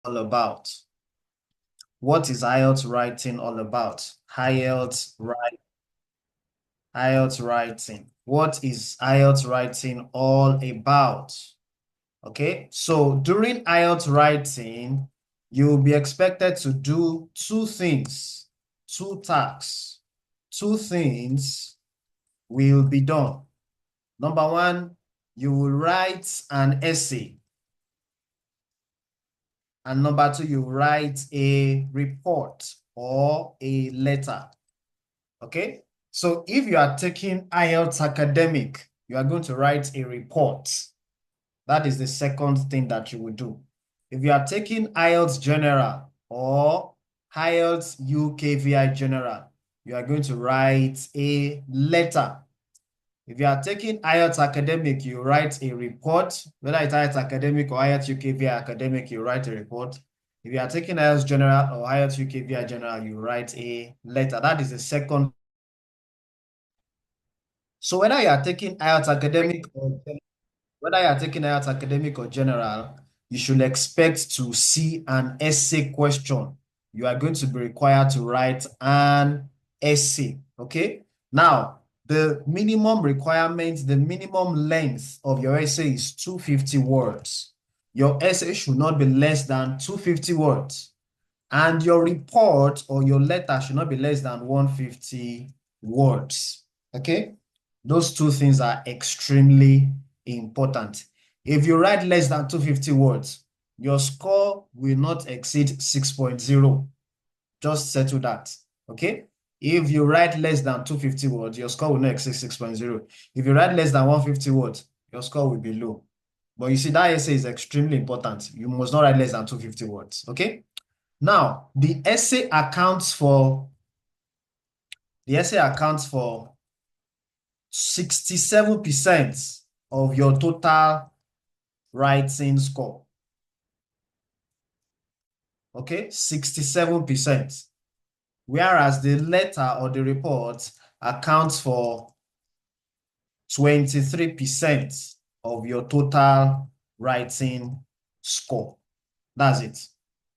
all about? What is IELTS writing all about? IELTS writing. What is IELTS writing all about? Okay, so during IELTS writing, you'll be expected to do two things, two tasks. Two things will be done. Number one, you will write an essay. And number two, you write a report or a letter. Okay? So if you are taking IELTS academic, you are going to write a report. That is the second thing that you will do. If you are taking IELTS general or IELTS UKVI general, you are going to write a letter. If you are taking IELTS academic, you write a report. Whether it's IELTS academic or IELTS UKVI academic, you write a report. If you are taking IELTS general or IELTS UKVI general, you write a letter. That is the second. So whether you are taking IELTS academic or general, you should expect to see an essay question. You are going to be required to write an essay. Okay. Now, the minimum requirement, the minimum length of your essay is 250 words. Your essay should not be less than 250 words. And your report or your letter should not be less than 150 words. Okay? Those two things are extremely important. If you write less than 250 words, your score will not exceed 6.0. Just settle that. Okay? If you write less than 250 words, your score will not exceed 6.0. If you write less than 150 words, your score will be low. But you see, that essay is extremely important. You must not write less than 250 words. Okay? Now, the essay accounts for 67% of your total writing score. Okay, 67%. Whereas the letter or the report accounts for 23% of your total writing score. That's it.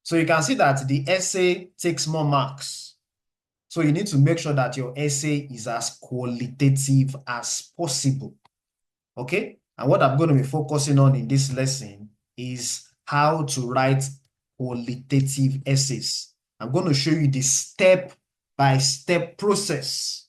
So you can see that the essay takes more marks. So you need to make sure that your essay is as qualitative as possible. Okay? And what I'm going to be focusing on in this lesson is how to write qualitative essays. I'm going to show you the step-by-step process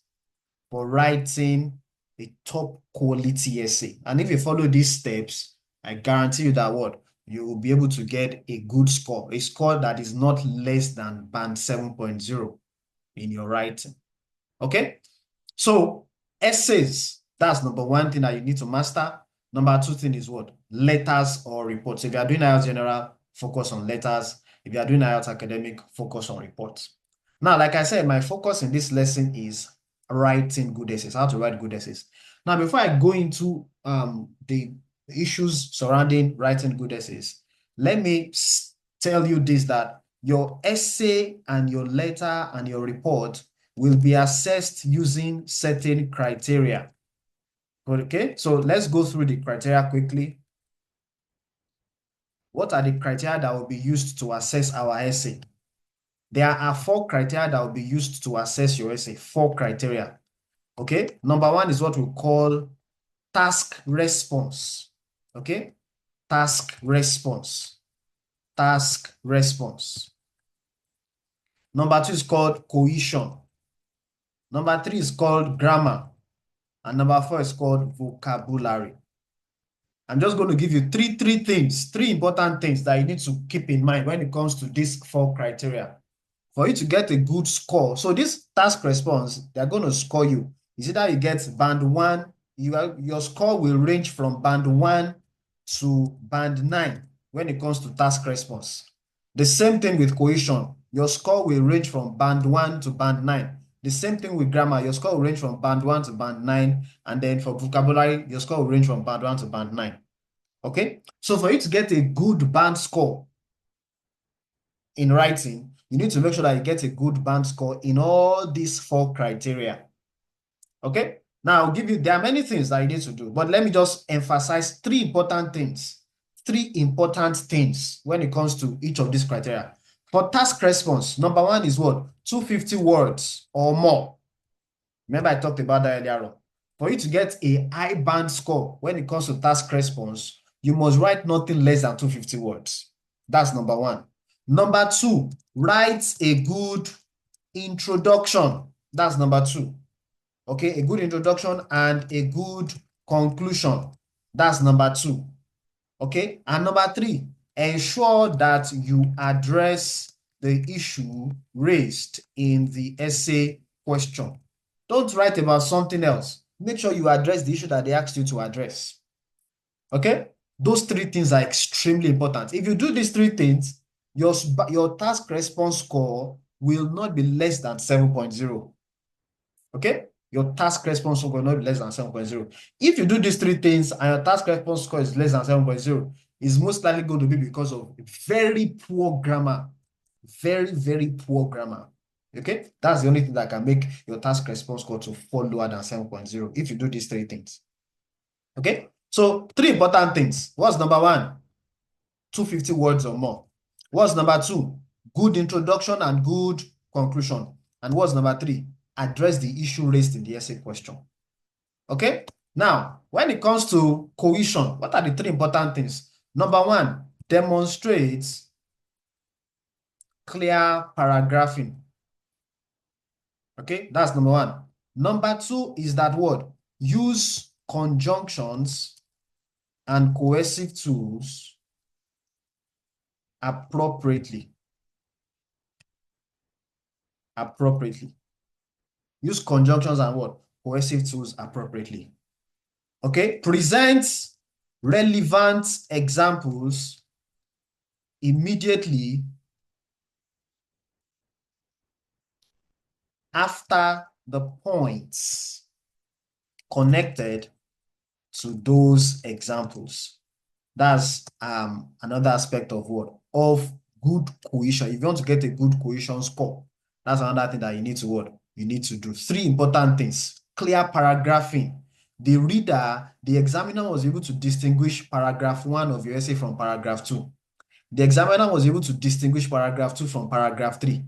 for writing a top quality essay. And if you follow these steps, I guarantee you that what? You will be able to get a good score, a score that is not less than band 7.0 in your writing. Okay? So essays, that's number one thing that you need to master. Number two thing is what? Letters or reports. If you are doing IELTS general, focus on letters. If you are doing IELTS academic, focus on reports. Now, like I said, my focus in this lesson is writing good essays, how to write good essays. Now, before I go into the issues surrounding writing good essays, let me tell you this, that your essay and your letter and your report will be assessed using certain criteria. Okay, so let's go through the criteria quickly. What are the criteria that will be used to assess our essay? There are 4 criteria that will be used to assess your essay. 4 criteria. Okay, number one is what we call task response. Okay, task response. Task response. Number 2 is called cohesion. Number 3 is called grammar. And number 4 is called vocabulary. I'm just going to give you three important things that you need to keep in mind when it comes to these 4 criteria for you to get a good score. So this task response, they're going to score you. Is either you get band 1, your score will range from band 1 to band 9 when it comes to task response. The same thing with cohesion. Your score will range from band 1 to band 9. The same thing with grammar. Your score will range from band 1 to band 9. And then for vocabulary, your score will range from band 1 to band 9. Okay? So for you to get a good band score in writing, you need to make sure that you get a good band score in all these 4 criteria. Okay? Now, I'll give you, there are many things that you need to do, but let me just emphasize 3 important things three important things when it comes to each of these criteria. For task response, number one is what? 250 words or more. Remember, I talked about that earlier on. For you to get a high band score when it comes to task response, you must write nothing less than 250 words. That's number one. Number two, write a good introduction. That's number two. Okay, a good introduction and a good conclusion. That's number two. Okay, and number three, ensure that you address the issue raised in the essay question. Don't write about something else. Make sure you address the issue that they asked you to address. Okay, those three things are extremely important. If you do these three things, your task response score will not be less than 7.0. Okay, your task response score will not be less than 7.0. If you do these three things and your task response score is less than 7.0, it's most likely going to be because of very poor grammar. Very, very poor grammar. Okay, that's the only thing that can make your task response score to fall lower than 7.0 if you do these three things. Okay, so three important things. What's number one? 250 words or more. What's number two? Good introduction and good conclusion. And what's number three? Address the issue raised in the essay question. Okay, now when it comes to cohesion, what are the three important things? Number one, demonstrate clear paragraphing. Okay, that's number one. Number two is that word, use conjunctions and coercive tools appropriately. Appropriately. Use conjunctions and what? Coercive tools appropriately. Okay, present relevant examples immediately after the points connected to those examples. That's another aspect of what? Of good cohesion. If you want to get a good cohesion score, that's another thing that you need to what? You need to do. Three important things. Clear paragraphing. The reader, the examiner was able to distinguish paragraph 1 of your essay from paragraph 2. The examiner was able to distinguish paragraph 2 from paragraph 3. You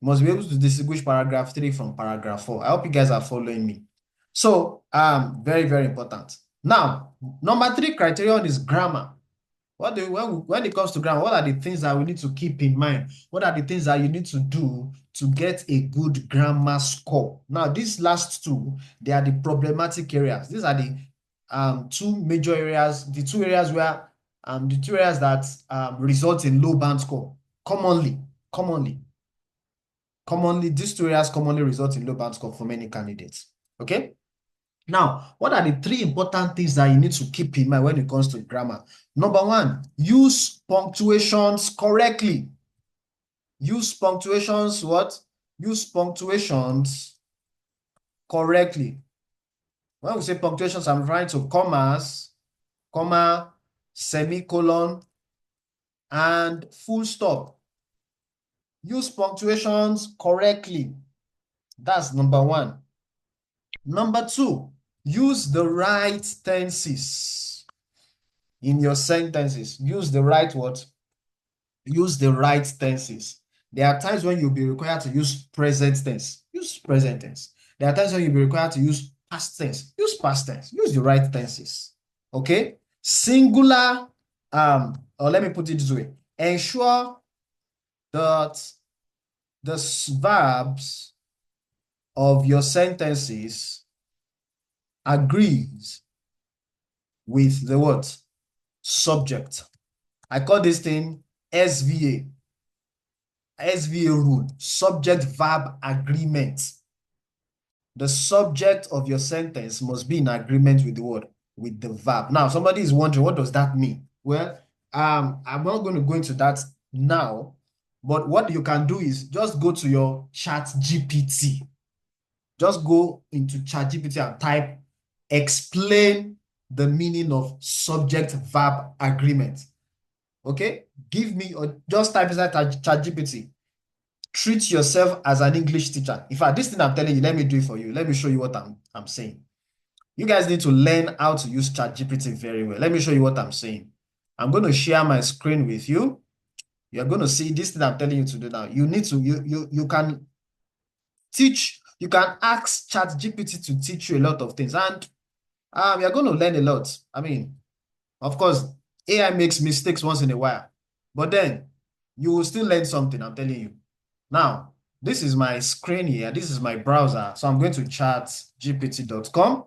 must be able to distinguish paragraph 3 from paragraph 4. I hope you guys are following me. So, very, very important. Now, number 3 criterion is grammar. When it comes to grammar, what are the things that we need to keep in mind? What are the things that you need to do to get a good grammar score? Now, these last two, they are the problematic areas. These are the two major areas, the two areas that result in low band score. Commonly, these two areas commonly result in low band score for many candidates. Okay? Now, what are the three important things that you need to keep in mind when it comes to grammar? Number one, use punctuations correctly. Use punctuations what? Use punctuations correctly. When we say punctuations, I'm referring to commas, comma, semicolon, and full stop. Use punctuations correctly. That's number one. Number two, use the right tenses in your sentences. Use the right what? Use the right tenses. There are times when you'll be required to use present tense. Use present tense. There are times when you'll be required to use past tense. Use past tense. Use the right tenses. Okay? Singular, or let me put it this way. Ensure that the verbs of your sentences agrees with the what? Subject. I call this thing SVA. SVA rule, subject-verb agreement. The subject of your sentence must be in agreement with the word, with the verb. Now, somebody is wondering, what does that mean? Well, I'm not going to go into that now, but what you can do is just go to your ChatGPT. Just go into ChatGPT and type, explain the meaning of subject-verb agreement. Okay? Give me, or just type inside ChatGPT. Treat yourself as an English teacher. In fact, this thing I'm telling you, let me do it for you. Let me show you what I'm saying. You guys need to learn how to use ChatGPT very well. Let me show you what I'm saying. I'm going to share my screen with you. You're going to see this thing I'm telling you to do now. You need to, you can teach, you can ask ChatGPT to teach you a lot of things. And you're going to learn a lot. I mean, of course, AI makes mistakes once in a while, but then you will still learn something, I'm telling you. Now, this is my screen here. This is my browser. So I'm going to chatgpt.com.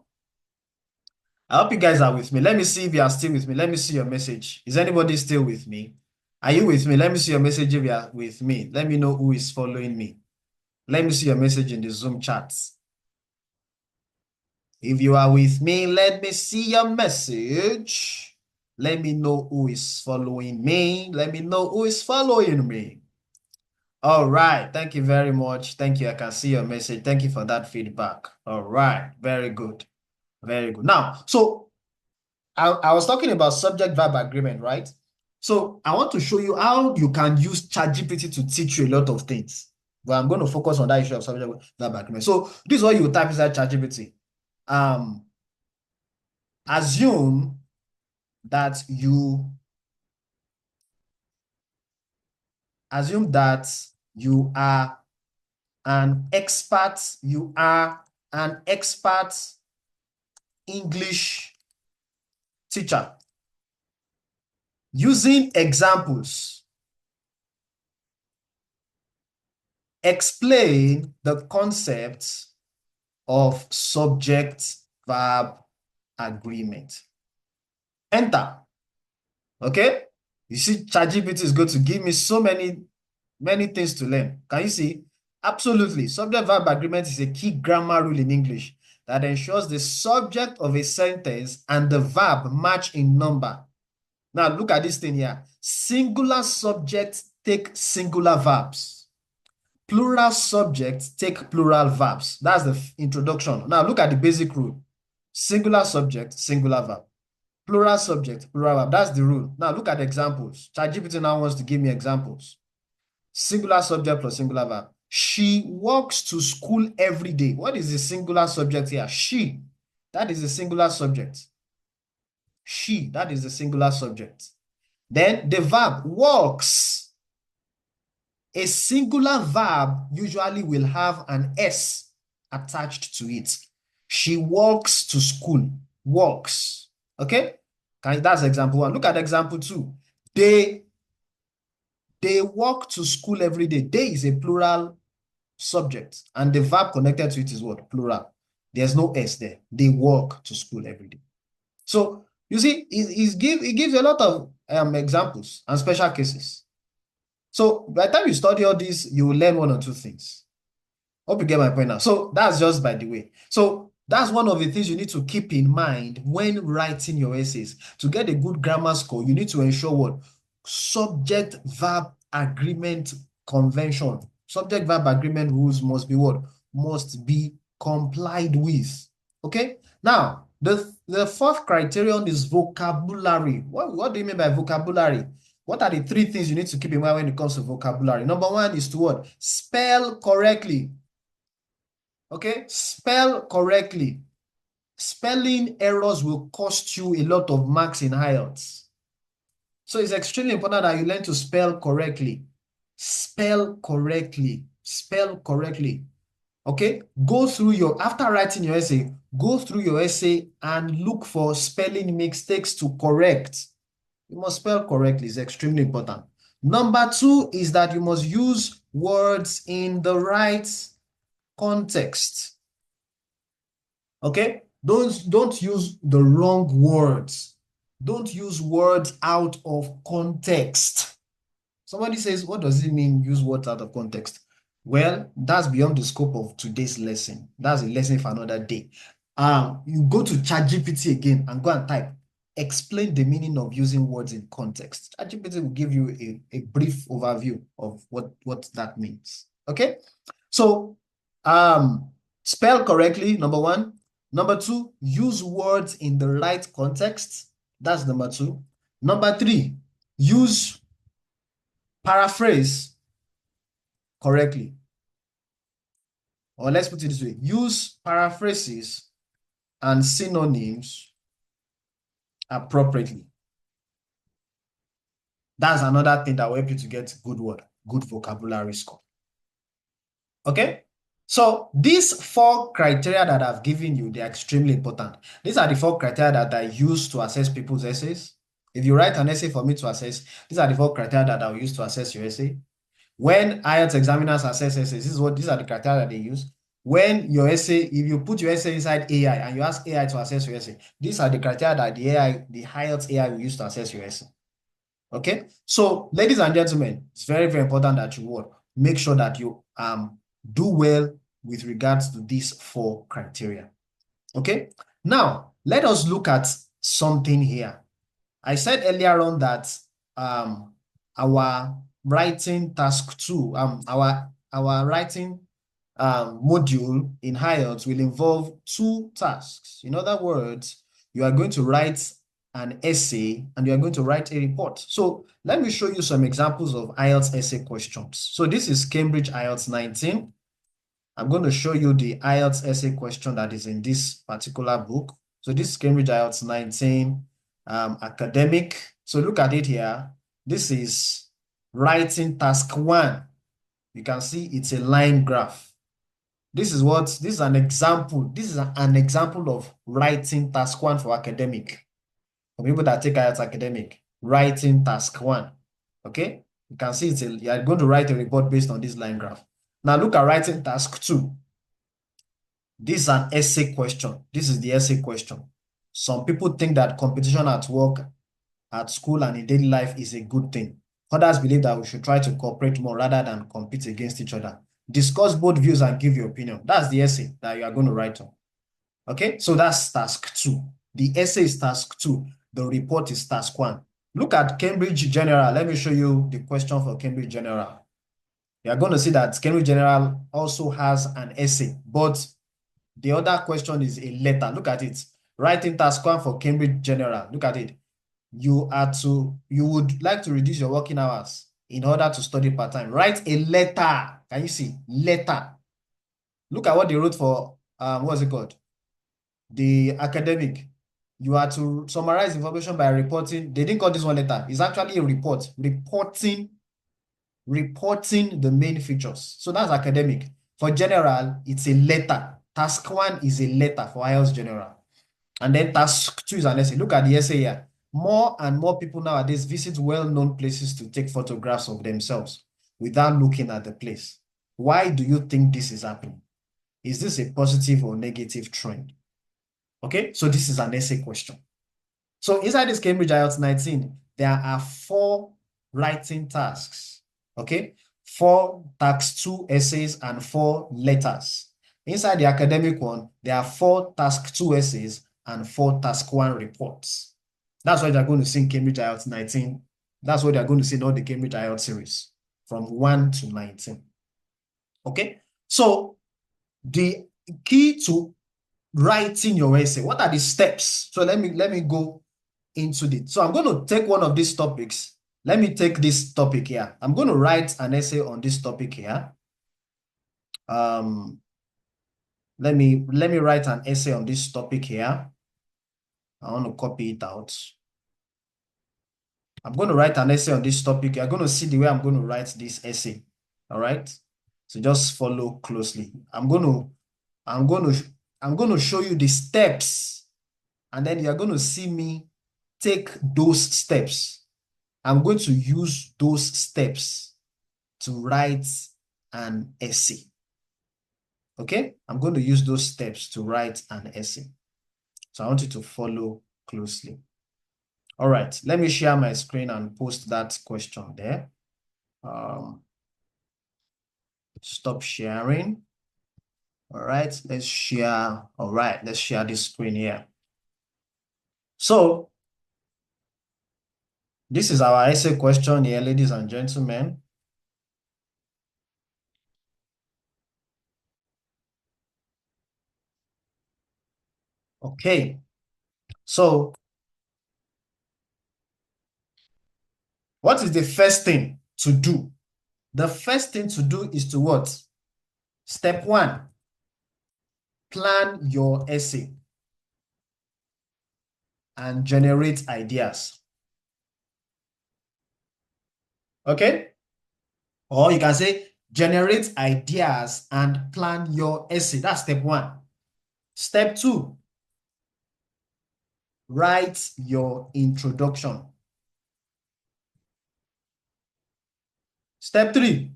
I hope you guys are with me. Let me see if you are still with me. Let me see your message. Is anybody still with me? Are you with me? Let me see your message if you are with me. Let me know who is following me. Let me see your message in the Zoom chat. If you are with me, let me see your message. Let me know who is following me. Let me know who is following me. All right. Thank you very much. Thank you. I can see your message. Thank you for that feedback. All right. Very good. Very good. Now, so I was talking about subject-verb agreement, right? So I want to show you how you can use ChatGPT to teach you a lot of things. But I'm going to focus on that issue of subject-verb agreement. So this is what you type inside ChatGPT. Assume that you are an expert, English teacher. Using examples, explain the concept of subject-verb agreement. Enter. Okay? You see, ChatGPT is going to give me so many things to learn. Can you see? Absolutely. Subject-verb agreement is a key grammar rule in English that ensures the subject of a sentence and the verb match in number. Now, look at this thing here. Singular subjects take singular verbs. Plural subjects take plural verbs. That's the introduction. Now, look at the basic rule. Singular subject, singular verb. Plural subject, plural verb. That's the rule. Now, look at the examples. ChatGPT now wants to give me examples. Singular subject plus singular verb. She walks to school every day. What is the singular subject here? She. That is the singular subject. She. That is the singular subject. Then the verb walks. A singular verb usually will have an S attached to it. She walks to school. Walks. Okay? That's example one. Look at example two. They walk to school every day. They is a plural subject, and the verb connected to it is what? Plural. There's no S there. They walk to school every day. So you see, it gives a lot of examples and special cases. So by the time you study all this, you will learn one or two things. Hope you get my point now. So that's just by the way. So that's one of the things you need to keep in mind when writing your essays. To get a good grammar score, you need to ensure what? Subject-verb agreement convention. Subject-verb agreement rules must be what? Must be complied with. Okay? Now, the fourth criterion is vocabulary. What do you mean by vocabulary? What are the three things you need to keep in mind when it comes to vocabulary? Number one is to what? Spell correctly. Okay? Spell correctly. Spelling errors will cost you a lot of marks in IELTS. So it's extremely important that you learn to spell correctly. Spell correctly. Spell correctly. Okay? After writing your essay, go through your essay and look for spelling mistakes to correct. You must spell correctly. It's extremely important. Number two is that you must use words in the right context. Okay? Don't use the wrong words. Don't use words out of context. Somebody says, what does it mean use words out of context? Well, that's beyond the scope of today's lesson. That's a lesson for another day. You go to ChatGPT again and go and type, explain the meaning of using words in context. ChatGPT will give you a brief overview of what that means. Okay? So, spell correctly, number one. Number two, use words in the right context. That's number two. Number three, paraphrase correctly. Or let's put it this way, use paraphrases and synonyms appropriately. That's another thing that will help you to get good vocabulary score. Okay? So these 4 criteria that I've given you, they're extremely important. These are the 4 criteria that I use to assess people's essays. If you write an essay for me to assess, these are the 4 criteria that I'll use to assess your essay. When IELTS examiners assess essays, these are the criteria that they use. When your essay, if you put your essay inside AI and you ask AI to assess your essay, these are the criteria that the IELTS AI will use to assess your essay. Okay, so ladies and gentlemen, it's very, very important that you make sure that you do well with regards to these 4 criteria. Okay, now let us look at something here. I said earlier on that our writing task 2, our writing module in IELTS will involve 2 tasks. In other words, you are going to write an essay and you are going to write a report. So let me show you some examples of IELTS essay questions. So this is Cambridge IELTS 19. I'm going to show you the IELTS essay question that is in this particular book. So this is Cambridge IELTS 19 academic. So look at it here. This is writing task 1. You can see it's a line graph. This is an example. This is an example of writing task 1 for academic. For people that take IELTS academic, writing task 1. Okay? You can see you are going to write a report based on this line graph. Now look at writing task 2. This is an essay question. This is the essay question. Some people think that competition at work, at school, and in daily life is a good thing. Others believe that we should try to cooperate more rather than compete against each other. Discuss both views and give your opinion. That's the essay that you are going to write on. Okay, so that's task 2. The essay is task 2. The report is task 1. Look at Cambridge General. Let me show you the question for Cambridge General. You are going to see that Cambridge General also has an essay, but the other question is a letter. Look at it. Writing task 1 for Cambridge General. Look at it. You would like to reduce your working hours in order to study part-time. Write a letter. Can you see? Letter. Look at what they wrote for, what's it called? The academic. You are to summarize information by reporting. They didn't call this one letter. It's actually a report. Reporting the main features. So that's academic. For general, it's a letter. Task 1 is a letter for IELTS general. And then task 2 is an essay. Look at the essay here. More and more people nowadays visit well-known places to take photographs of themselves without looking at the place. Why do you think this is happening? Is this a positive or negative trend? Okay, so this is an essay question. So inside this Cambridge IELTS 19, there are 4 writing tasks. Okay, 4 task 2 essays and 4 letters. Inside the academic one, there are 4 task 2 essays and 4 task 1 reports. That's what they're going to see in Cambridge IELTS 19. That's what they're going to see in all the Cambridge IELTS series from 1 to 19. Okay, so the key to writing your essay, what are the steps? So let me go into it. So I'm going to take one of these topics. Let me take this topic here. I'm going to write an essay on this topic here. Let me write an essay on this topic here. I want to copy it out. I'm going to write an essay on this topic. You're going to see the way I'm going to write this essay. All right. So just follow closely. I'm going to show you the steps, and then you're going to see me take those steps. I'm going to use those steps to write an essay. Okay? I'm going to use those steps to write an essay. So I want you to follow closely. All right, let me share my screen and post that question there. Stop sharing. All right, let's share. All right, let's share this screen here. So this is our essay question here, ladies and gentlemen. Okay, so what is the first thing to do? The first thing to do is to what? Step 1, plan your essay and generate ideas. Okay? Or you can say generate ideas and plan your essay. That's step one. Step two, write your introduction. Step three,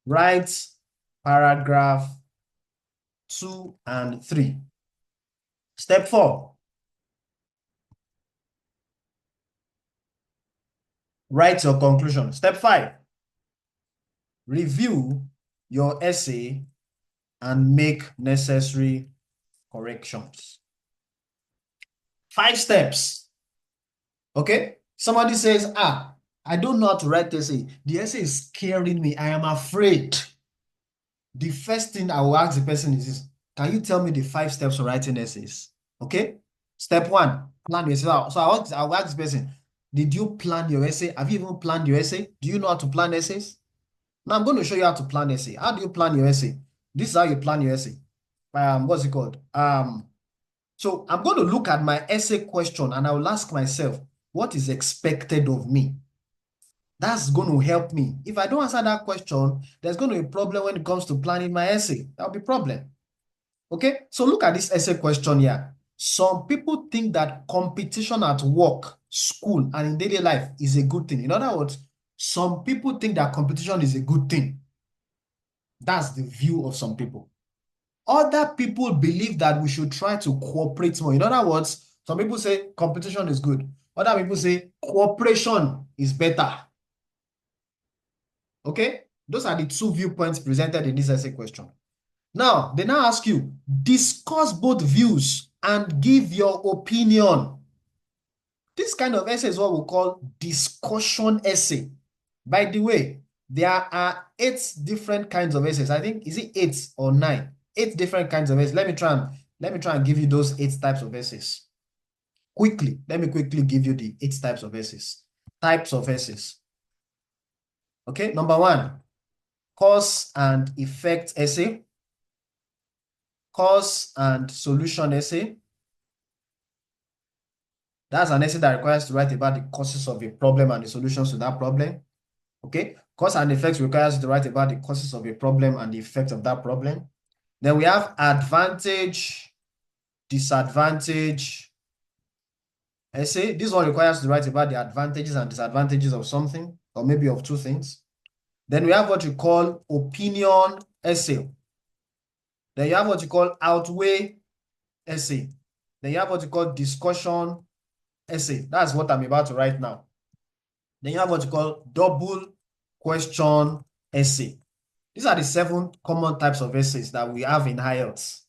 write paragraph 2 and 3. Step 4, write your conclusion. Step 5, review your essay and make necessary corrections. 5 steps. Okay? Somebody says, I don't know how to write essay. The essay is scaring me. I am afraid. The first thing I will ask the person is this: can you tell me the 5 steps of writing essays? Okay? Step 1, plan your essay. So I will ask the person, did you plan your essay? Have you even planned your essay? Do you know how to plan essays? Now I'm going to show you how to plan essay. How do you plan your essay? This is how you plan your essay. What's it called? So I'm going to look at my essay question and I will ask myself, what is expected of me? That's going to help me. If I don't answer that question, there's going to be a problem when it comes to planning my essay. That'll be a problem. Okay, so look at this essay question here. Some people think that competition at work, school, and in daily life is a good thing. In other words, some people think that competition is a good thing. That's the view of some people. Other people believe that we should try to cooperate more. In other words, some people say competition is good. Other people say cooperation is better. Okay? Those are the 2 viewpoints presented in this essay question. Now, they now ask you, discuss both views and give your opinion. This kind of essay is what we call discussion essay. By the way, there are 8 different kinds of essays. I think, is it 8 or 9? 8 different kinds of essays. Let me try and give you those 8 types of essays. Quickly, let me quickly give you the 8 types of essays. Types of essays. Okay, number 1, cause and effect essay, cause and solution essay. That's an essay that requires to write about the causes of a problem and the solutions to that problem. Okay, cause and effect requires to write about the causes of a problem and the effect of that problem. Then we have advantage, disadvantage essay. This one requires to write about the advantages and disadvantages of something, or maybe of 2 things. Then we have what you call opinion essay. Then you have what you call outweigh essay. Then you have what you call discussion essay. That's what I'm about to write now. Then you have what you call double question essay. These are the 7 common types of essays that we have in IELTS.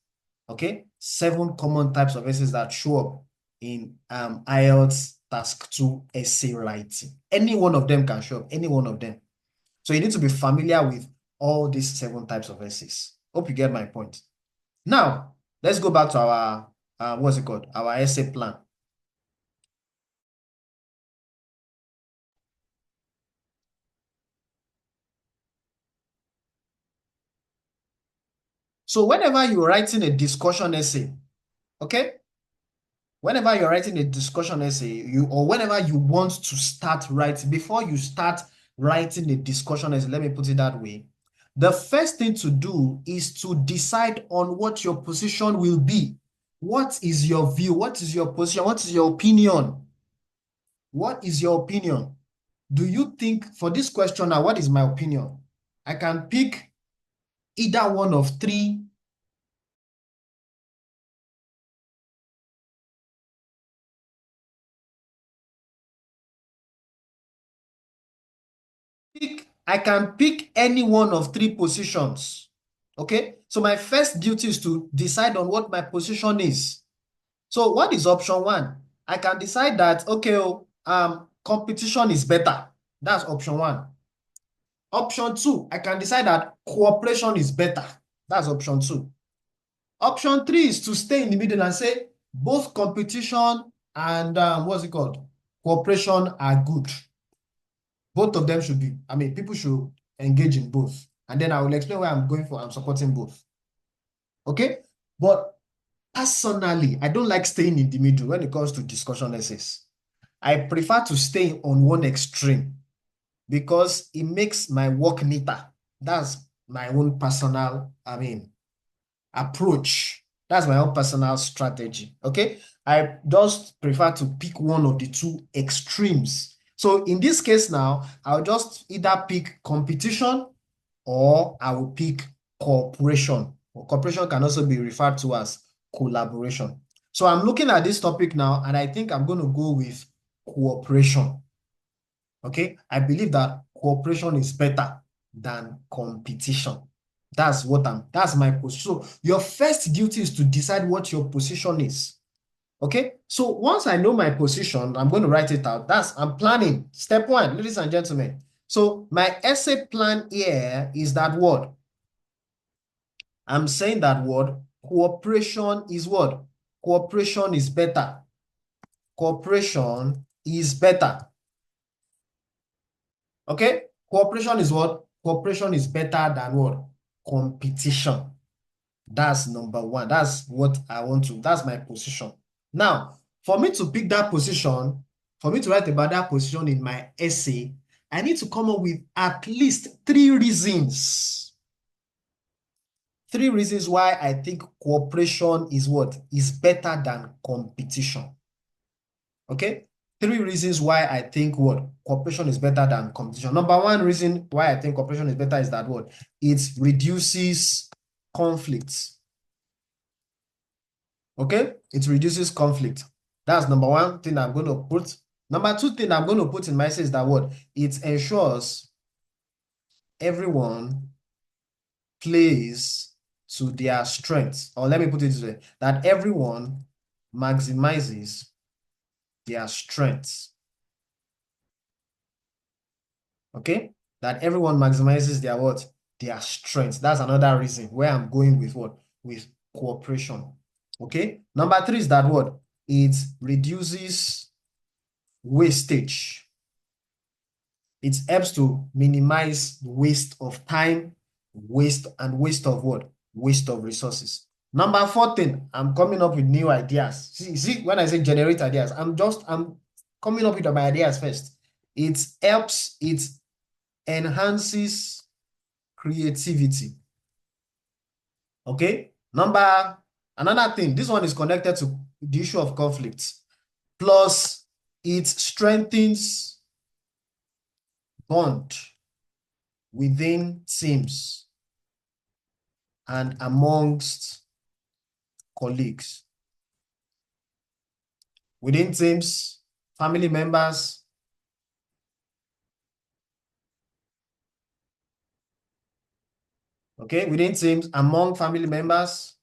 Okay, 7 common types of essays that show up in IELTS Task 2 essay writing. Any one of them can show up, any one of them. So you need to be familiar with all these 7 types of essays. Hope you get my point. Now, let's go back to our, our essay plan. So whenever you're writing a discussion essay, okay? Whenever you're writing a discussion essay, or whenever you want to start writing, before you start writing a discussion essay, let me put it that way, the first thing to do is to decide on what your position will be. What is your view? What is your position? What is your opinion? What is your opinion? Do you think, for this question now, what is my opinion? I can pick either one of 3 I can pick any one of 3 positions. Okay, so my first duty is to decide on what my position is. So what is option 1? I can decide that, okay, competition is better. That's option 1. Option 2, I can decide that cooperation is better. That's option 2. Option 3 is to stay in the middle and say both competition and cooperation are good. Both of them should be, people should engage in both. And then I will explain why I'm supporting both. Okay? But personally, I don't like staying in the middle when it comes to discussion essays. I prefer to stay on one extreme. because it makes my work neater. That's my own personal, approach. That's my own personal strategy. Okay. I just prefer to pick one of the two extremes. So in this case now, I'll just either pick competition or I will pick cooperation. Cooperation can also be referred to as collaboration. So I'm looking at this topic now, and I think I'm going to go with cooperation. Okay, I believe that cooperation is better than competition. That's my position. So your first duty is to decide what your position is. Okay, so once I know my position, I'm going to write it out. I'm planning. Step one, ladies and gentlemen. So my essay plan here is that word. I'm saying that word, cooperation is what? Cooperation is better. Cooperation is better. Okay? Cooperation is what? Cooperation is better than what? Competition. That's number one. That's what I want to, that's my position. Now, for me to pick that position, for me to write about that position in my essay, I need to come up with at least 3 reasons. 3 reasons why I think cooperation is what? Is better than competition. Okay? 3 reasons why I think what? Cooperation is better than competition. Number 1 reason why I think cooperation is better is that what? It reduces conflicts. Okay? It reduces conflict. That's number 1 thing I'm going to put. Number 2 thing I'm going to put in my essay is that what? It ensures everyone plays to their strengths. Or let me put it this way, that everyone maximizes their strengths. Okay? That everyone maximizes their what? Their strengths. That's another reason where I'm going with what? With cooperation. Okay? Number 3 is that what? It reduces wastage. It helps to minimize waste of time, waste of what? Waste of resources. Number 4 thing, I'm coming up with new ideas. See, when I say generate ideas, I'm coming up with my ideas first. It enhances creativity. Okay? Another thing, this one is connected to the issue of conflicts. Plus, it strengthens bond within teams and amongst colleagues. Within teams, family members, okay, within teams, among family members,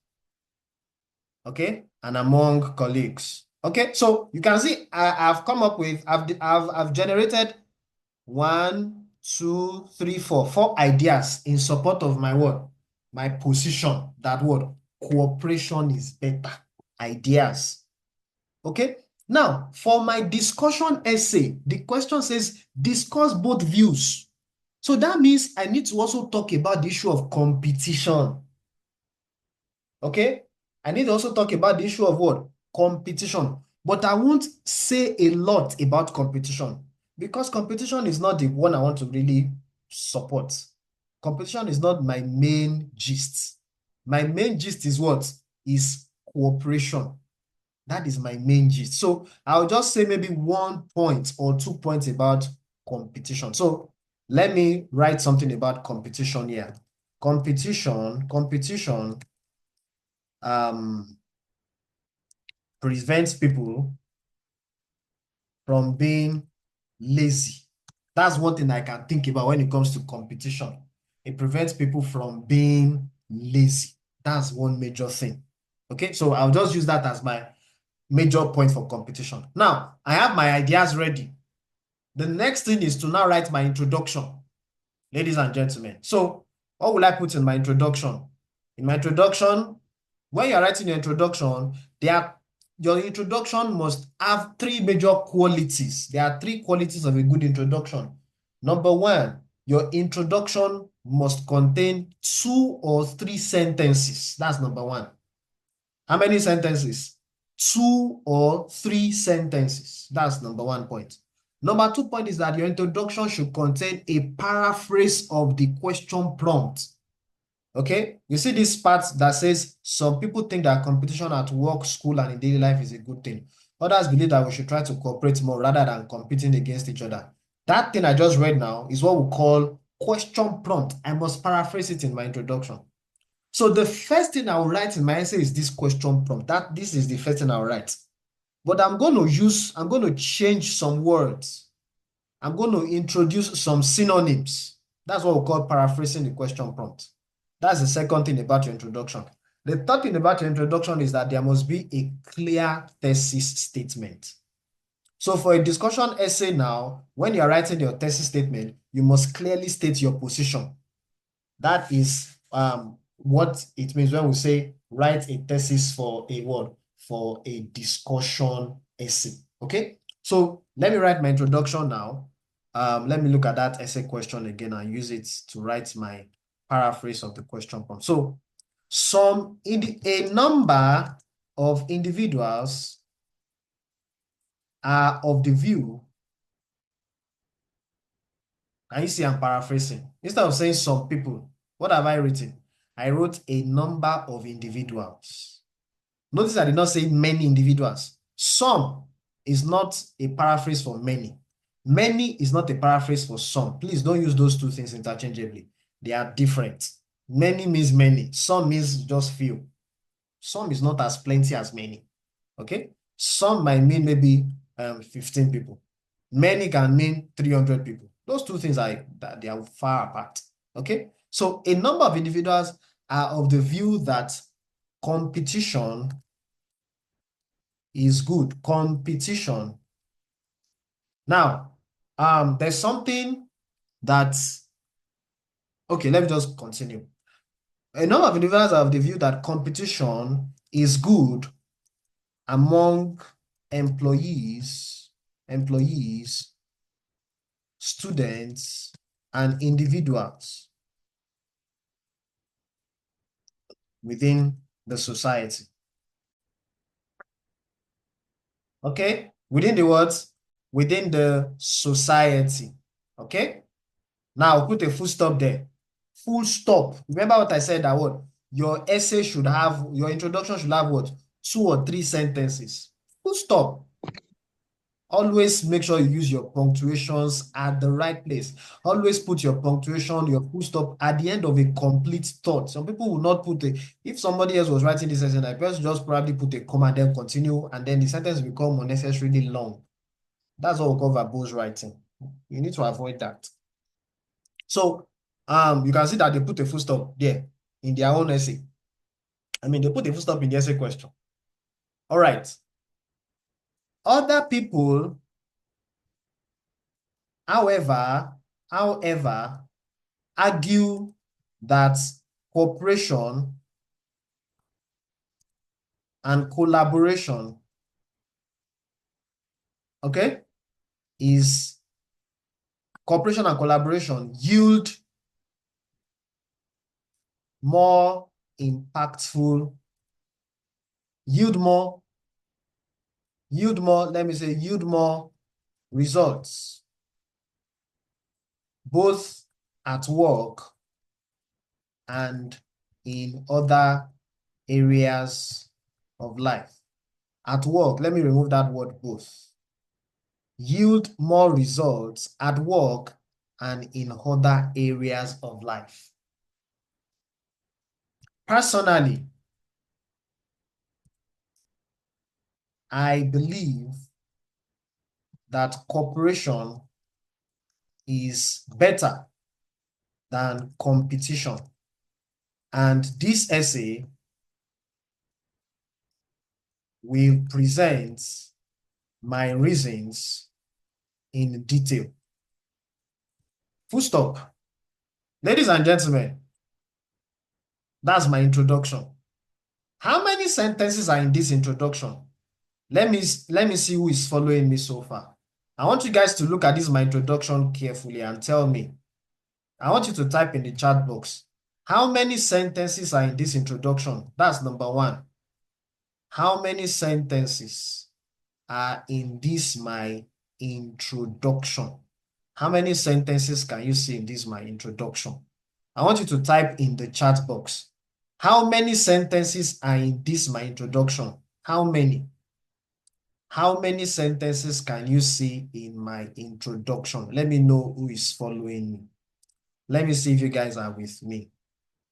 okay, and among colleagues. Okay, so you can see I've come up with, I've generated 1, 2, 3, 4 ideas in support of my word, my position, that word, cooperation is better. Ideas. Okay, now for my discussion essay, the question says discuss both views. So that means I need to also talk about the issue of competition. Okay, I need to also talk about the issue of what? Competition. But I won't say a lot about competition because competition is not the one I want to really support. Competition is not my main gist. My main gist is what? Is cooperation. That is my main gist. So I'll just say maybe 1 point or 2 points about competition. So let me write something about competition here. Competition prevents people from being lazy. That's one thing I can think about when it comes to competition. It prevents people from being lazy. That's one major thing. Okay, so I'll just use that as my major point for competition. Now, I have my ideas ready. The next thing is to now write my introduction, ladies and gentlemen. So, what will I put in my introduction? In my introduction, when you're writing your introduction, your introduction must have 3 major qualities. There are 3 qualities of a good introduction. Number 1, your introduction must contain 2 or 3 sentences. That's number 1. How many sentences? 2 or 3 sentences. That's number 1 point. Number 2 point is that your introduction should contain a paraphrase of the question prompt. Okay, you see this part that says some people think that competition at work, school, and in daily life is a good thing. Others believe that we should try to cooperate more rather than competing against each other. That thing I just read now is what we call question prompt. I must paraphrase it in my introduction. So the first thing I will write in my essay is this question prompt. This is the first thing I'll write. But I'm going to change some words. I'm going to introduce some synonyms. That's what we call paraphrasing the question prompt. That's the second thing about your introduction. The third thing about your introduction is that there must be a clear thesis statement. So for a discussion essay now, when you're writing your thesis statement, you must clearly state your position. That is what it means when we say write a thesis for a word, for a discussion essay. Okay, so let me write my introduction now. Let me look at that essay question again and use it to write my paraphrase of the question prompt. So a number of individuals are of the view. Can you see I'm paraphrasing? Instead of saying some people, what have I written? I wrote a number of individuals. Notice I did not say many individuals. Some is not a paraphrase for many. Many is not a paraphrase for some. Please don't use those two things interchangeably. They are different. Many means many. Some means just few. Some is not as plenty as many. Okay? Some might mean maybe 15 people. Many can mean 300 people. Those two things they are far apart. Okay? So a number of individuals are of the view that competition is good. Competition. Now, there's something that, okay, let me just continue. A number of individuals are of the view that competition is good among employees, students, and individuals within the society. Okay? Within the words, within the society. Okay? Now put a full stop there. Full stop. Remember what I said, that word. Your essay should have, your introduction should have what? 2 or 3 sentences. Full stop. Always make sure you use your punctuations at the right place. Always put your punctuation, your full stop at the end of a complete thought. Some people will not put if somebody else was writing this essay, I just probably put a comma, then continue, and then the sentence become unnecessarily long. That's what we call verbose writing. You need to avoid that. So you can see that they put a full stop there in their own essay. I mean, they put a full stop in the essay question. All right. Other people, however, argue that cooperation and collaboration, okay, cooperation and collaboration yield more impactful, yield more results, both at work and in other areas of life. At work, let me remove that word both. Yield more results at work and in other areas of life. Personally, I believe that cooperation is better than competition. And this essay will present my reasons in detail. Full stop. Ladies and gentlemen, that's my introduction. How many sentences are in this introduction? Let me see who is following me so far. I want you guys to look at this, my introduction, carefully and tell me. I want you to type in the chat box. How many sentences are in this introduction? That's number 1. How many sentences are in this, my introduction. How many sentences can you see in this my introduction? I want you to type in the chat box. How many sentences are in this my introduction? How many? How many sentences can you see in my introduction? Let me know who is following me. Let me see if you guys are with me.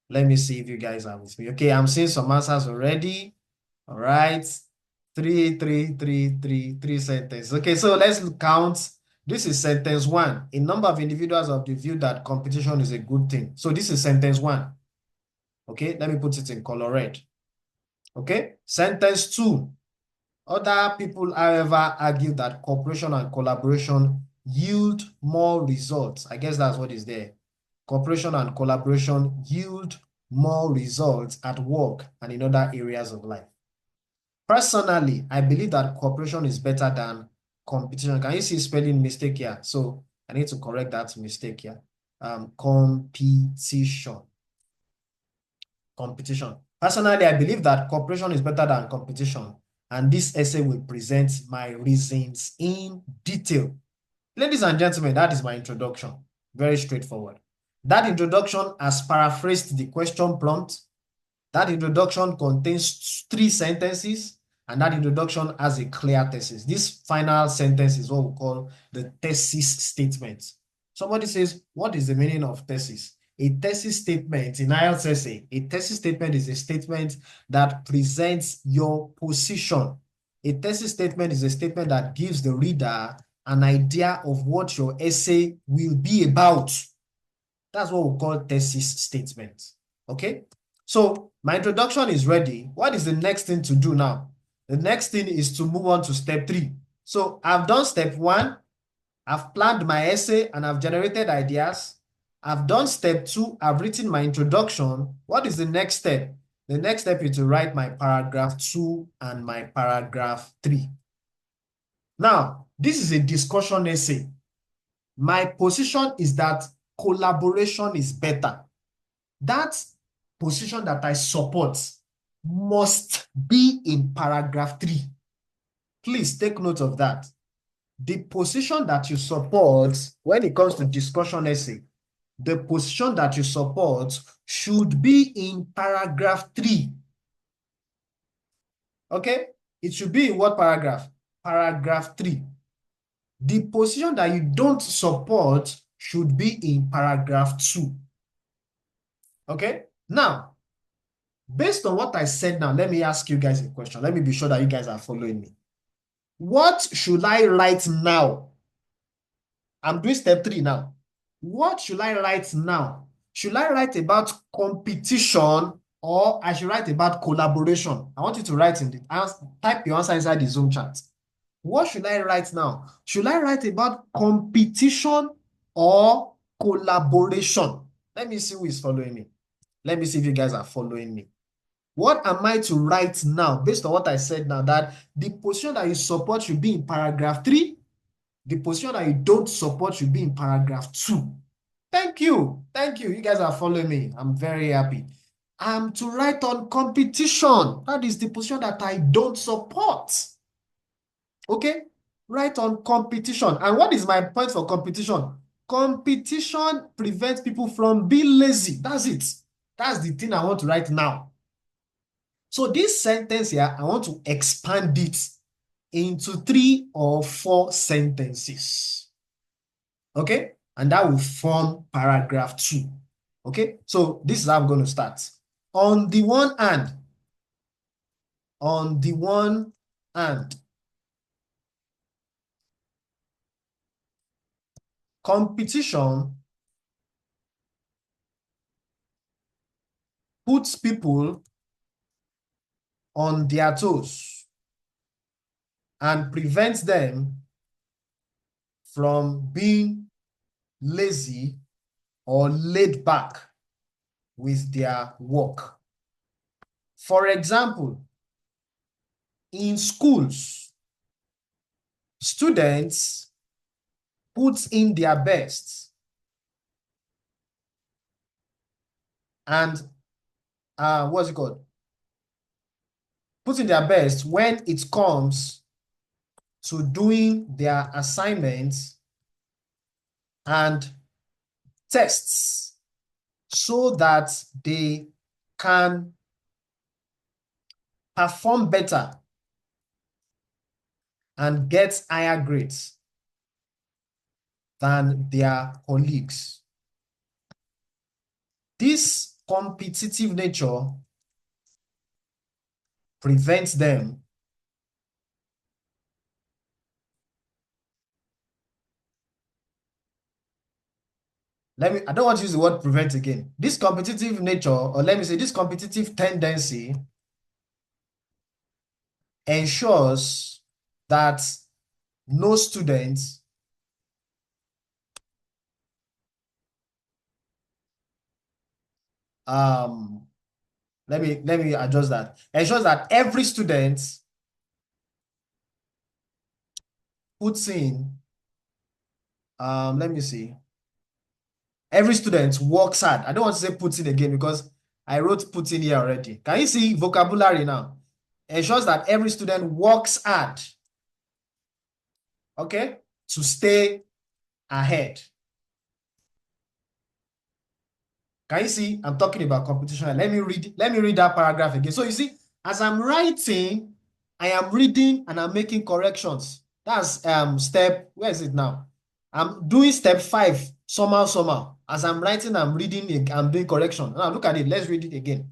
Let me see if you guys are with me. Okay, I'm seeing some answers already. All right. Three sentences. Okay, so let's count. This is sentence one. A number of individuals of the view that competition is a good thing. So this is sentence one. Okay, let me put it in color red. Okay, sentence two. Other people, however, argue that cooperation and collaboration yield more results. I guess that's what is there. Cooperation and collaboration yield more results at work and in other areas of life. Personally, I believe that cooperation is better than competition. Can you see spelling mistake here? So I need to correct that mistake here. Competition. Competition. Personally, I believe that cooperation is better than competition, and this essay will present my reasons in detail. Ladies and gentlemen, that is my introduction. Very straightforward. That introduction has paraphrased the question prompt. That introduction contains 3 sentences, and that introduction has a clear thesis. This final sentence is what we call the thesis statement. Somebody says, what is the meaning of thesis? A thesis statement in IELTS essay, a thesis statement is a statement that presents your position. A thesis statement is a statement that gives the reader an idea of what your essay will be about. That's what we call thesis statement. Okay? So my introduction is ready. What is the next thing to do now? The next thing is to move on to step 3. So I've done step 1. I've planned my essay and I've generated ideas. I've done step 2. I've written my introduction. What is the next step? The next step is to write my paragraph 2 and my paragraph 3. Now, this is a discussion essay. My position is that collaboration is better. That position that I support must be in paragraph 3. Please take note of that. The position that you support when it comes to discussion essay, the position that you support should be in paragraph 3. Okay? It should be in what paragraph? Paragraph 3. The position that you don't support should be in paragraph 2. Okay? Now, based on what I said now, let me ask you guys a question. Let me be sure that you guys are following me. What should I write now? I'm doing step 3 now. What should I write now? Should I write about competition or I should write about collaboration? I want you to write in the type your answer inside the Zoom chat. What should I write now? Should I write about competition or collaboration? Let me see who is following me. Let me see if you guys are following me. What am I to write now based on what I said now? That the position that you support should be in paragraph 3. The position that you don't support should be in paragraph 2. Thank you. Thank you. You guys are following me. I'm very happy. I'm to write on competition. That is the position that I don't support. Okay? Write on competition. And what is my point for competition? Competition prevents people from being lazy. That's it. That's the thing I want to write now. So this sentence here, I want to expand it into 3 or 4 sentences. Okay? And that will form paragraph 2. Okay? So this is how I'm going to start. On the one hand, competition puts people on their toes and prevents them from being lazy or laid back with their work. For example, in schools, students put in their best and what's it called? Put in their best when it comes to doing their assignments and tests so that they can perform better and get higher grades than their colleagues. This competitive nature prevents them I don't want to use the word prevent again. This competitive nature, or let me say this competitive tendency, ensures that no student let me adjust that. Ensures that every student puts in let me see. Every student works hard. I don't want to say puts in again because I wrote put in here already. Can you see vocabulary now? Ensures that every student works hard, okay, to stay ahead. Can you see? I'm talking about competition. Let me read that paragraph again. So you see, as I'm writing, I am reading and I'm making corrections. That's step, where is it now? I'm doing step 5, somehow. As I'm writing, I'm reading, I'm doing correction. Now look at it. Let's read it again.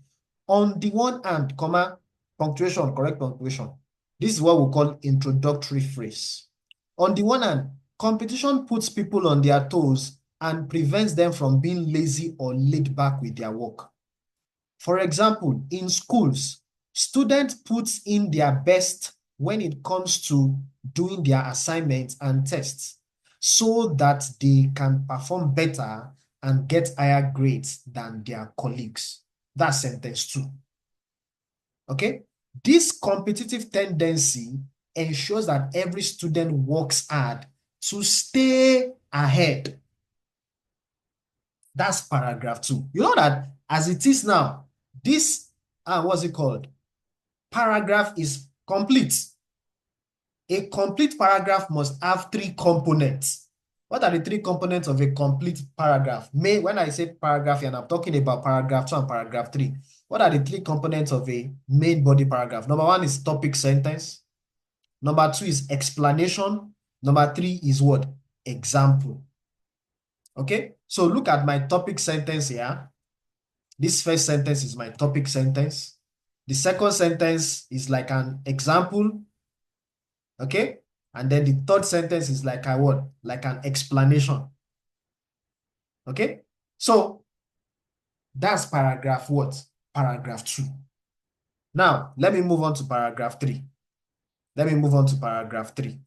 On the one hand, comma, punctuation, correct punctuation. This is what we call introductory phrase. On the one hand, competition puts people on their toes and prevents them from being lazy or laid back with their work. For example, in schools, students put in their best when it comes to doing their assignments and tests so that they can perform better and get higher grades than their colleagues. That's sentence 2. Okay? This competitive tendency ensures that every student works hard to stay ahead. That's paragraph 2. You know that as it is now, this, what's it called? Paragraph is complete. A complete paragraph must have 3 components. What are the 3 components of a complete paragraph? When I say paragraph, and I'm talking about paragraph 2 and paragraph 3, what are the 3 components of a main body paragraph? Number 1 is topic sentence. Number 2 is explanation. Number 3 is what? Example. Okay, so look at my topic sentence here. This first sentence is my topic sentence. The second sentence is like an example. Okay, and then the third sentence is like a what? Like an explanation. Okay, so that's paragraph what? Paragraph 2. Now, let me move on to paragraph 3. Let me move on to paragraph 3.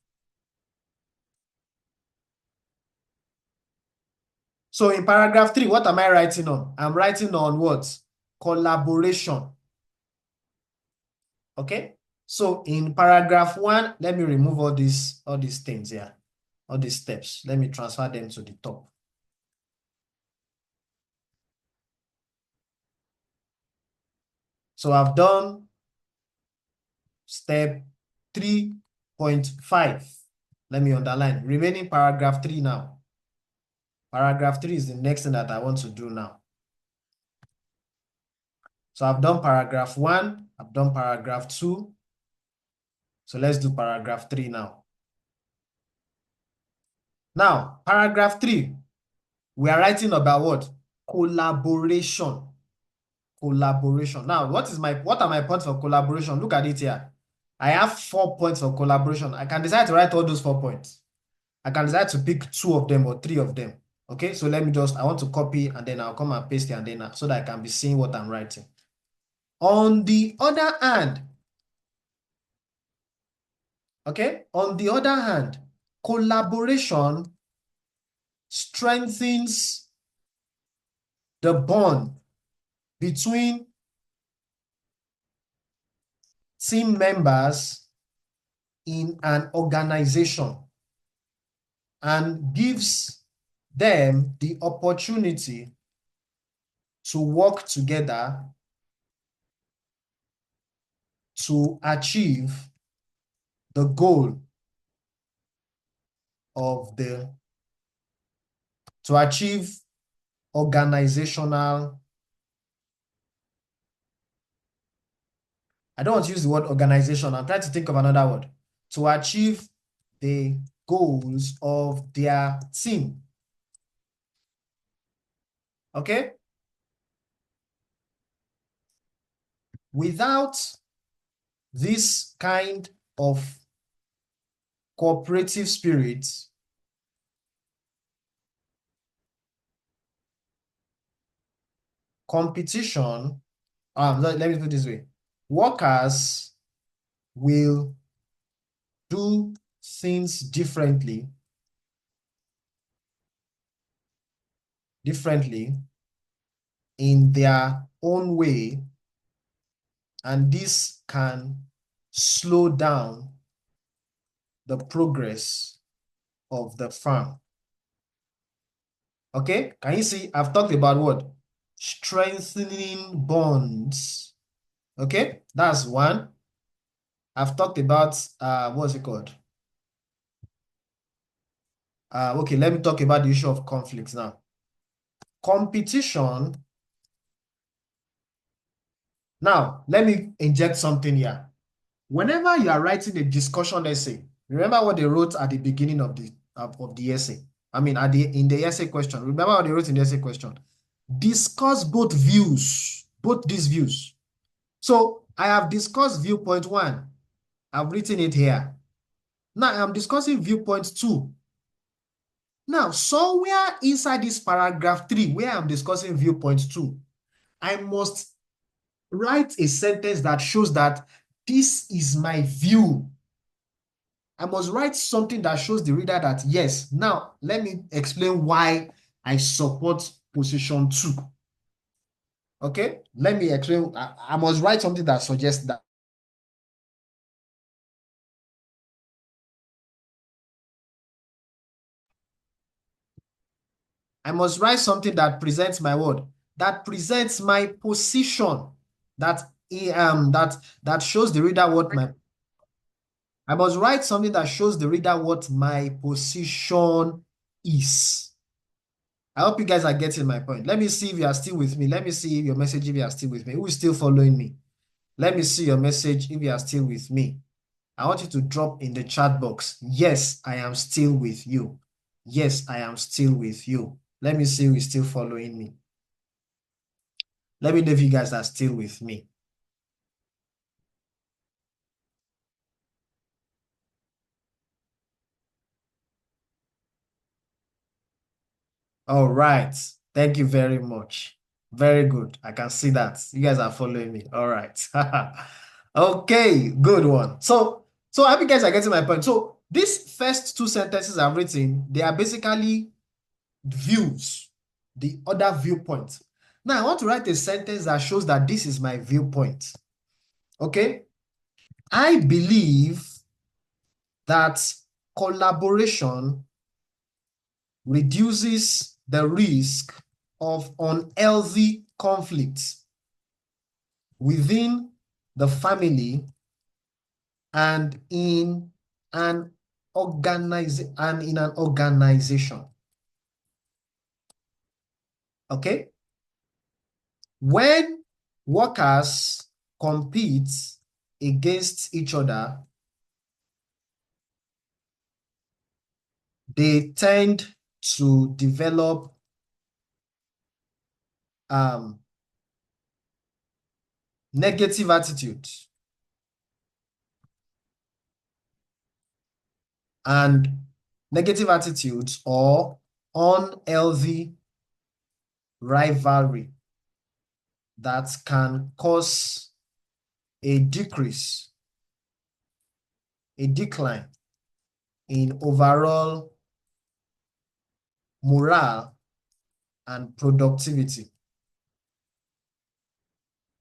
So in paragraph 3, what am I writing on? I'm writing on what? Collaboration. Okay, so in paragraph 1, let me remove all these things here, all these steps. Let me transfer them to the top. So I've done step 3.5. Let me underline. Remaining paragraph 3 now. Paragraph 3 is the next thing that I want to do now. So I've done paragraph 1, I've done paragraph 2. So let's do paragraph 3 now. Now, paragraph 3, we are writing about what? Collaboration. Collaboration. Now, what are my points for collaboration? Look at it here. I have 4 points for collaboration. I can decide to write all those 4 points. I can decide to pick 2 of them or 3 of them. Okay, so let me I want to copy and then I'll come and paste it and then so that I can be seeing what I'm writing. On the other hand, okay, on the other hand, collaboration strengthens the bond between team members in an organization and gives them the opportunity to work together to achieve the goal of the, to achieve organizational, I don't want to use the word organization. I'm trying to think of another word. To achieve the goals of their team. Okay? Without this kind of cooperative spirit, competition, let me put it this way. Workers will do things differently in their own way, and this can slow down the progress of the firm. Okay, can you see? I've talked about what? Strengthening bonds. Okay, that's one. I've talked about what's it called? Okay, let me talk about the issue of conflicts now. Competition. Now, let me inject something here. Whenever you are writing a discussion essay, remember what they wrote at the beginning of the essay. I mean, in the essay question. Remember what they wrote in the essay question. Discuss both views, both these views. So I have discussed viewpoint 1. I've written it here. Now I'm discussing viewpoint 2. Now, somewhere inside this paragraph 3, where I'm discussing viewpoint 2, I must write a sentence that shows that this is my view. I must write something that shows the reader that, yes, now let me explain why I support position 2. Okay, let me explain. I must write something that suggests that. I must write something that presents my word, that presents my position, that shows the reader what my. I must write something that shows the reader what my position is. I hope you guys are getting my point. Let me see if you are still with me. Let me see your message if you are still with me. Who is still following me? Let me see your message if you are still with me. I want you to drop in the chat box. Yes, I am still with you. Yes, I am still with you. Let me see who is still following me. Let me know if you guys are still with me. All right. Thank you very much. Very good. I can see that. You guys are following me. All right. Okay, good one. So I hope you guys are getting my point. So these first 2 sentences I've written, they are basically views, the other viewpoint. Now I want to write a sentence that shows that this is my viewpoint. Okay? I believe that collaboration reduces the risk of unhealthy conflicts within the family and in an organization. Okay? When workers compete against each other, they tend to develop negative attitudes or unhealthy rivalry that can cause a decline in overall morale and productivity.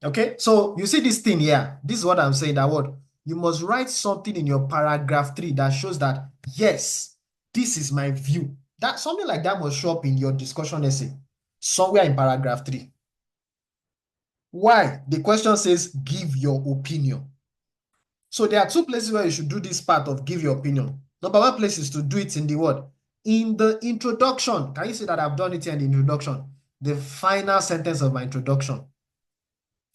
Okay, so you see this thing here. This is what I'm saying, that what you must write something in your paragraph 3 that shows that, yes, this is my view. That something like that must show up in your discussion essay somewhere in paragraph 3. Why? The question says, give your opinion. So there are 2 places where you should do this part of give your opinion. Number one place is to do it in the what? In the introduction. Can you see that I've done it here in the introduction? The final sentence of my introduction.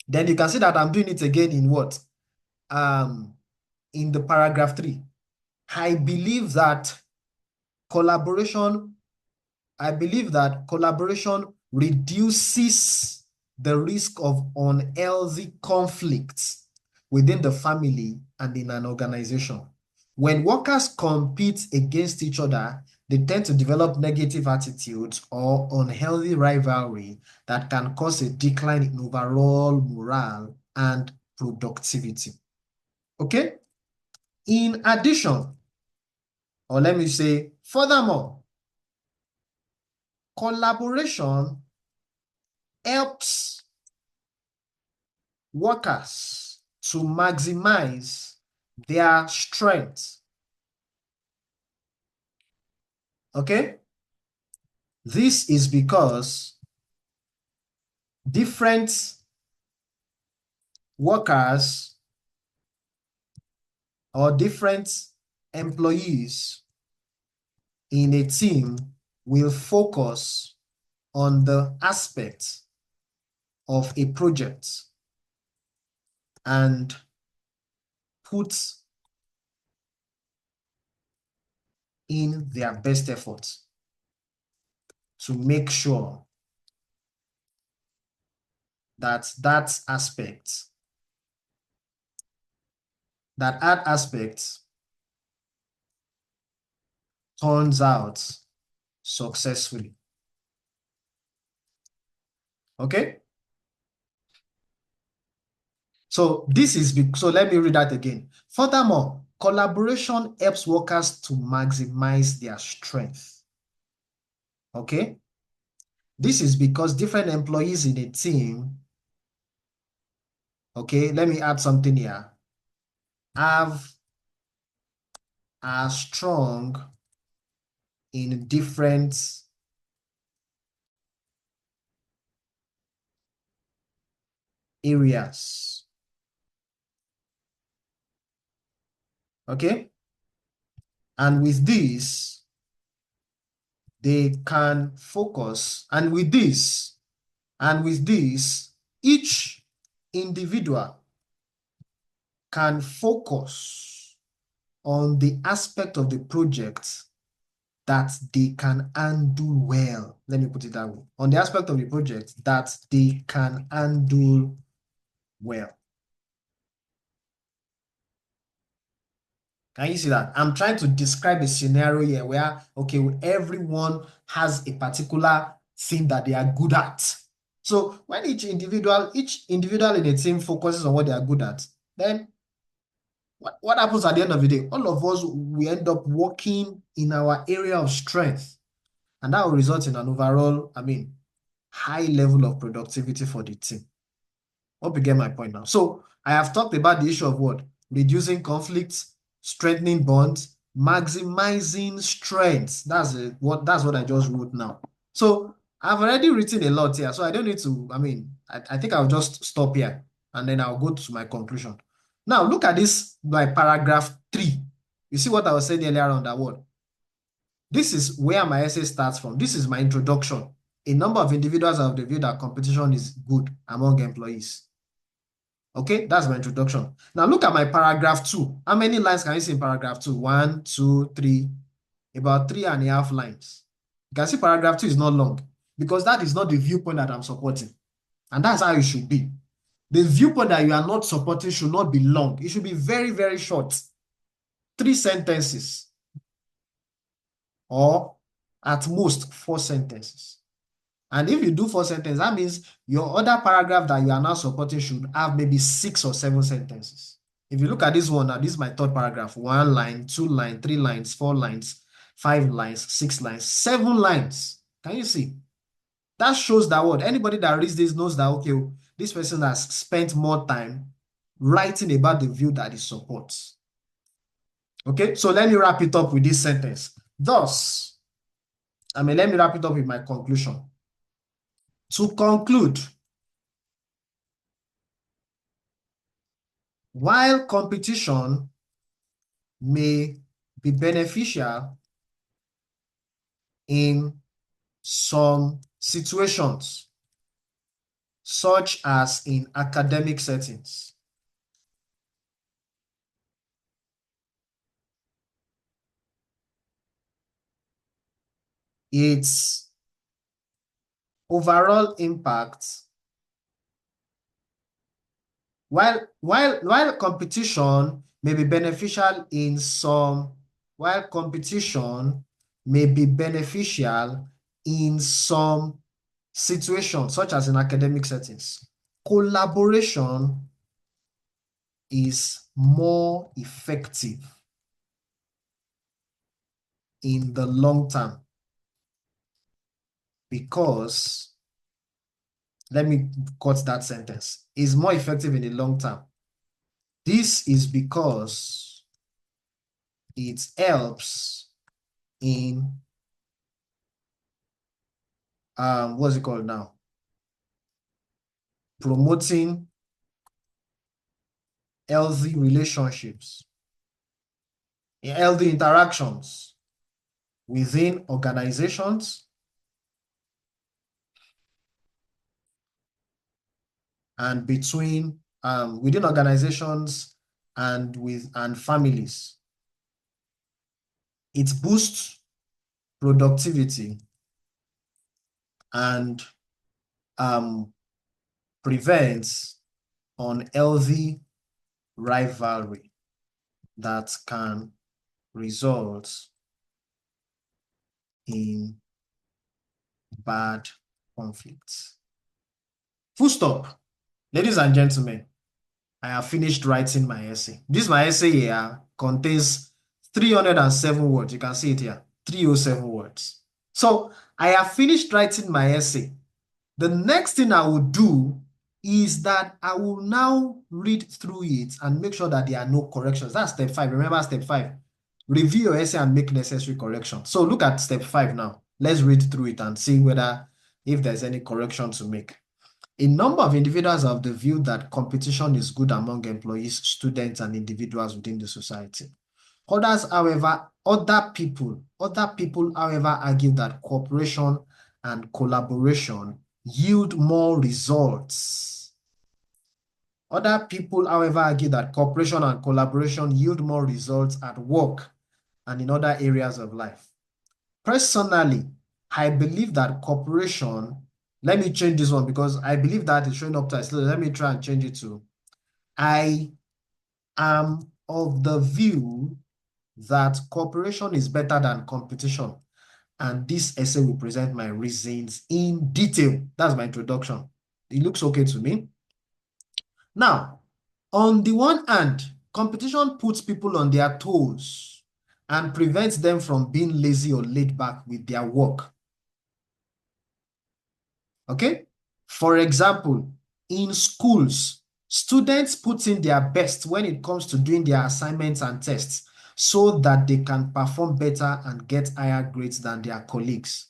Then you can see that I'm doing it again in what? In the paragraph 3. I believe that collaboration reduces the risk of unhealthy conflicts within the family and in an organization. When workers compete against each other, they tend to develop negative attitudes or unhealthy rivalry that can cause a decline in overall morale and productivity. Okay? In addition, or let me say, furthermore, collaboration helps workers to maximize their strength. Okay? This is because different workers or different employees in a team will focus on the aspect of a project and put in their best efforts to make sure that that aspect turns out successfully. Okay? So let me read that again. Furthermore, collaboration helps workers to maximize their strength. Okay? This is because different employees in a team, okay, let me add something here, are strong in different areas. Okay? And with this, they can focus, and with this, each individual can focus on the aspect of the project that they can handle well. Let me put it that way. On the aspect of the project that they can handle well. Can you see that? I'm trying to describe a scenario here where, okay, everyone has a particular thing that they are good at. So when each individual in a team focuses on what they are good at, then what happens at the end of the day? All of us, we end up working in our area of strength. And that will result in an overall, high level of productivity for the team. Hope you get my point now. So I have talked about the issue of what? Reducing conflicts, strengthening bonds, maximizing strengths. That's what I just wrote now. So I've already written a lot here, so I don't need to, I think I'll just stop here and then I'll go to my conclusion. Now look at this, my paragraph 3. You see what I was saying earlier on that word? This is where my essay starts from. This is my introduction. A number of individuals have the view that competition is good among employees. Okay, that's my introduction. Now look at my paragraph 2. How many lines can you see in paragraph 2? 1, 2, 3, about 3.5 lines. You can see paragraph 2 is not long because that is not the viewpoint that I'm supporting. And that's how it should be. The viewpoint that you are not supporting should not be long. It should be very, very short. 3 sentences. Or at most 4 sentences. And if you do 4 sentences, that means your other paragraph that you are now supporting should have maybe 6 or 7 sentences. If you look at this one, now this is my third paragraph. 1 line, 2 lines, 3 lines, 4 lines, 5 lines, 6 lines, 7 lines. Can you see? That shows that what? Anybody that reads this knows that, okay, this person has spent more time writing about the view that he supports. Okay, so let me wrap it up with this sentence. Thus, let me wrap it up with my conclusion. To conclude, while competition may be beneficial in some situations, such as in academic settings. Its overall impact, while competition may be beneficial in some, while competition may be beneficial in some situations, such as in academic settings, collaboration is more effective in the long term because, let me cut that sentence, is more effective in the long term. This is because it helps in, what's it called now? Promoting healthy relationships, healthy interactions within organizations and between, within organizations and families. It boosts productivity and prevents unhealthy rivalry that can result in bad conflicts. Full stop. Ladies and gentlemen, I have finished writing my essay. This my essay here contains 307 words. You can see it here, 307 words. So I have finished writing my essay. The next thing I will do is that I will now read through it and make sure that there are no corrections. That's step 5. Remember step 5. Review your essay and make necessary corrections. So look at step 5 now. Let's read through it and see if there's any correction to make. A number of individuals have the view that competition is good among employees, students, and individuals within the society. Other people, however, argue that cooperation and collaboration yield more results. Other people, however, argue that cooperation and collaboration yield more results at work and in other areas of life. Personally, I believe that cooperation, let me change this one because I believe that it's showing up to us. Let me try and change it to, I am of the view that cooperation is better than competition. And this essay will present my reasons in detail. That's my introduction. It looks okay to me. Now, on the one hand, competition puts people on their toes and prevents them from being lazy or laid back with their work. Okay? For example, in schools, students put in their best when it comes to doing their assignments and tests so that they can perform better and get higher grades than their colleagues.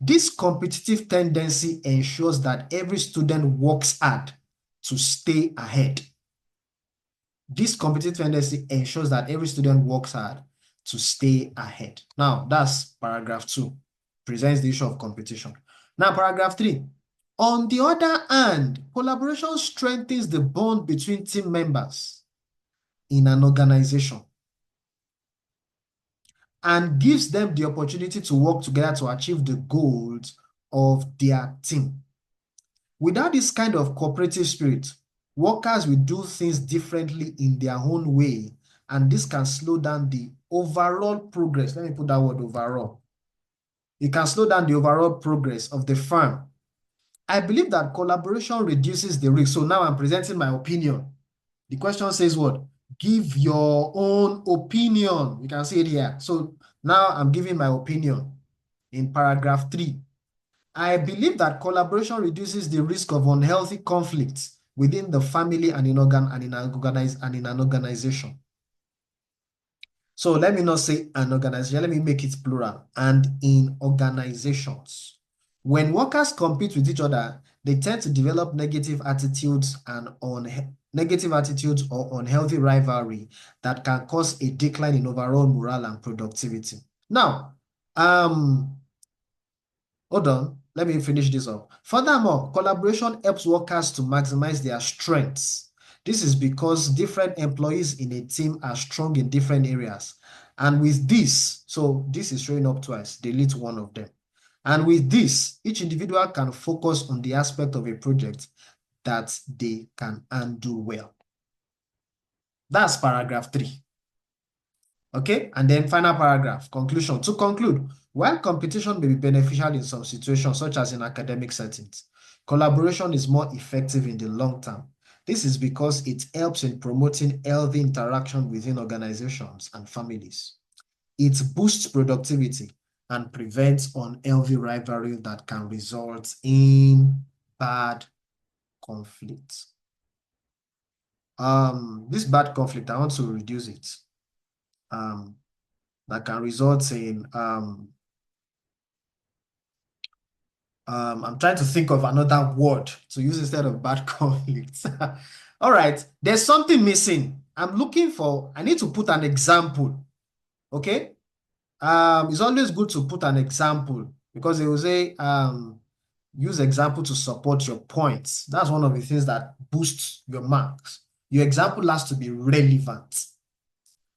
This competitive tendency ensures that every student works hard to stay ahead. This competitive tendency ensures that every student works hard to stay ahead. Now, that's paragraph 2, presents the issue of competition. Now, paragraph 3. On the other hand, collaboration strengthens the bond between team members in an organization and gives them the opportunity to work together to achieve the goals of their team. Without this kind of cooperative spirit, workers will do things differently in their own way, and this can slow down the overall progress. Let me put that word overall. It can slow down the overall progress of the firm. I believe that collaboration reduces the risk. So now I'm presenting my opinion. The question says what? Give your own opinion. You can see it here. So now I'm giving my opinion in paragraph 3. I believe that collaboration reduces the risk of unhealthy conflicts within the family and in an organization. So let me not say an organization, let me make it plural, and in organizations. When workers compete with each other, they tend to develop negative attitudes and negative attitudes or unhealthy rivalry that can cause a decline in overall morale and productivity. Now, hold on, let me finish this up. Furthermore, collaboration helps workers to maximize their strengths. This is because different employees in a team are strong in different areas. And with this, so this is showing up twice, delete one of them. And with this, each individual can focus on the aspect of a project that they can undo well. That's paragraph 3. Okay, and then final paragraph, conclusion. To conclude, while competition may be beneficial in some situations, such as in academic settings, collaboration is more effective in the long term. This is because it helps in promoting healthy interaction within organizations and families. It boosts productivity and prevents unhealthy rivalry that can result in bad conflict. This bad conflict, I want to reduce it. That can result in I'm trying to think of another word to use instead of bad conflict. All right, there's something missing. I need to put an example. Okay. It's always good to put an example because they will say use example to support your points. That's one of the things that boosts your marks. Your example has to be relevant.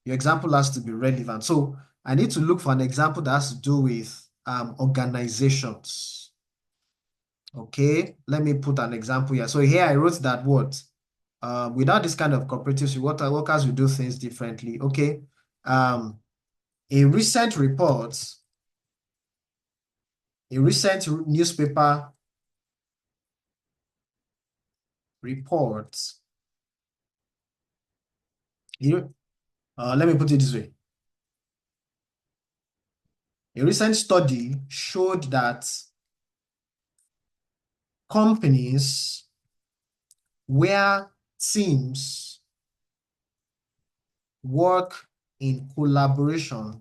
Your example has to be relevant. So I need to look for an example that has to do with organizations. Okay, let me put an example here. So here I wrote that what? Without this kind of cooperatives, workers will do things differently. Okay. A recent newspaper report, let me put it this way. A recent study showed that companies where teams work in collaboration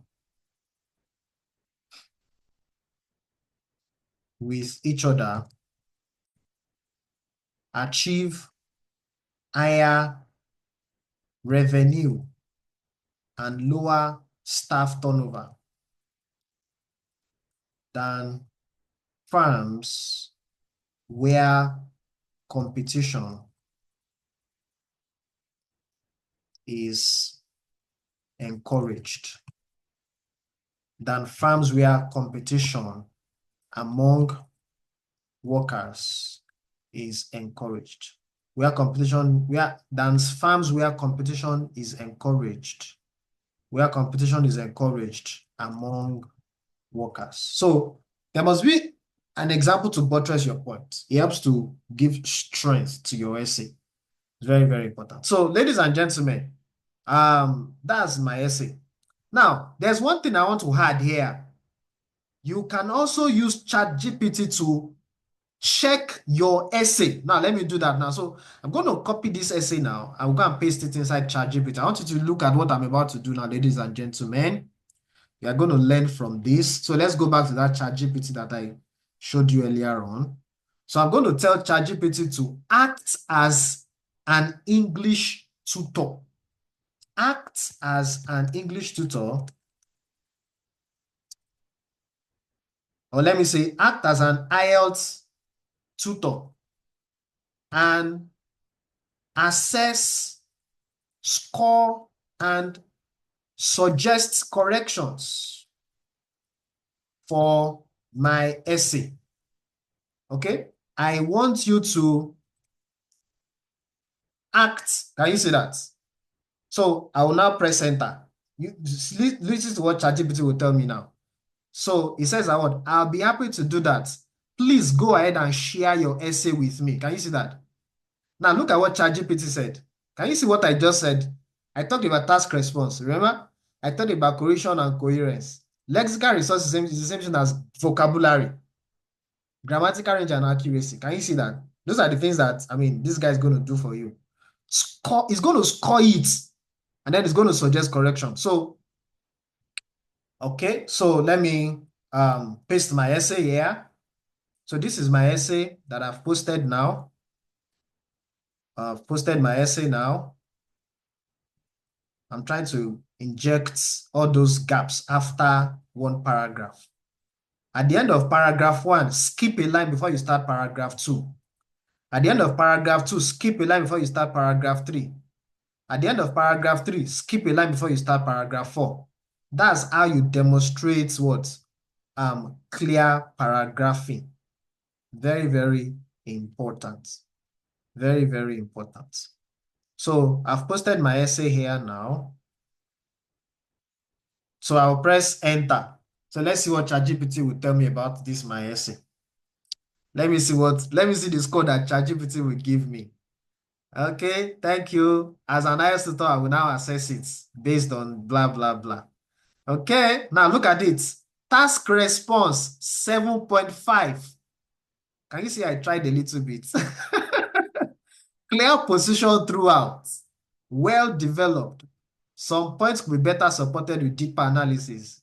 with each other achieve higher revenue and lower staff turnover than firms where competition is encouraged, than firms where competition among workers is encouraged. Than firms where competition is encouraged, among workers. So there must be an example to buttress your point. It helps to give strength to your essay. It's very, very important. So, ladies and gentlemen, that's my essay. Now, there's one thing I want to add here. You can also use ChatGPT to check your essay. Now, let me do that now. So, I'm going to copy this essay now. I will go and paste it inside ChatGPT. I want you to look at what I'm about to do now, ladies and gentlemen. You are going to learn from this. So, let's go back to that ChatGPT that I showed you earlier on. So, I'm going to tell ChatGPT to act as an English tutor. Act as an English tutor. Or let me say, act as an IELTS tutor and assess, score, and suggest corrections for my essay. Okay? I want you to act. Can you see that? So I will now press enter. Listen to what ChatGPT will tell me now. So it says, I'll be happy to do that. Please go ahead and share your essay with me. Can you see that? Now look at what ChatGPT said. Can you see what I just said? I talked about task response. Remember? I talked about cohesion and coherence. Lexical resources is the same thing as vocabulary, grammatical range, and accuracy. Can you see that? Those are the things that, this guy is going to do for you. It's going to score it, and then it's going to suggest correction. So, okay, so let me paste my essay here. So this is my essay that I've posted now. I've posted my essay now. I'm trying to inject all those gaps after one paragraph. At the end of paragraph 1, skip a line before you start paragraph 2. At the end of paragraph 2, skip a line before you start paragraph 3. At the end of paragraph 3, skip a line before you start paragraph 4. That's how you demonstrate what? Clear paragraphing. Very, very important. Very, very important. So I've posted my essay here now. So I'll press enter. So let's see what ChatGPT will tell me about this, my essay. Let me see the score that ChatGPT will give me. Okay, thank you. As an IELTS tutor, I will now assess it based on blah, blah, blah. Okay, now look at it. Task response, 7.5. Can you see I tried a little bit? Clear position throughout. Well developed. Some points could be better supported with deeper analysis.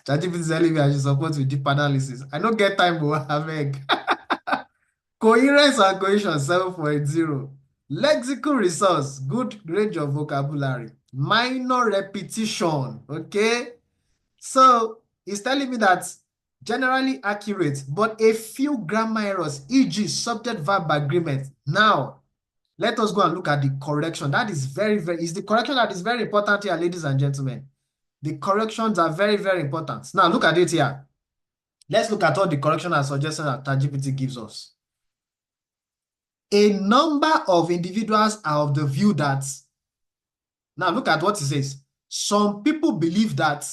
ChatGPT is telling me I should support with deep analysis. I don't get time, Mohammed. Coherence and cohesion, 7.0. Lexical resource, good range of vocabulary. Minor repetition, okay? So it's telling me that generally accurate, but a few grammar errors, e.g. subject-verb agreement. Now, let us go and look at the correction. That is is the correction that is very important here, ladies and gentlemen. The corrections are very, very important. Now, look at it here. Let's look at all the correction and suggestions that ChatGPT gives us. A number of individuals are of the view that, now look at what it says. Some people believe that,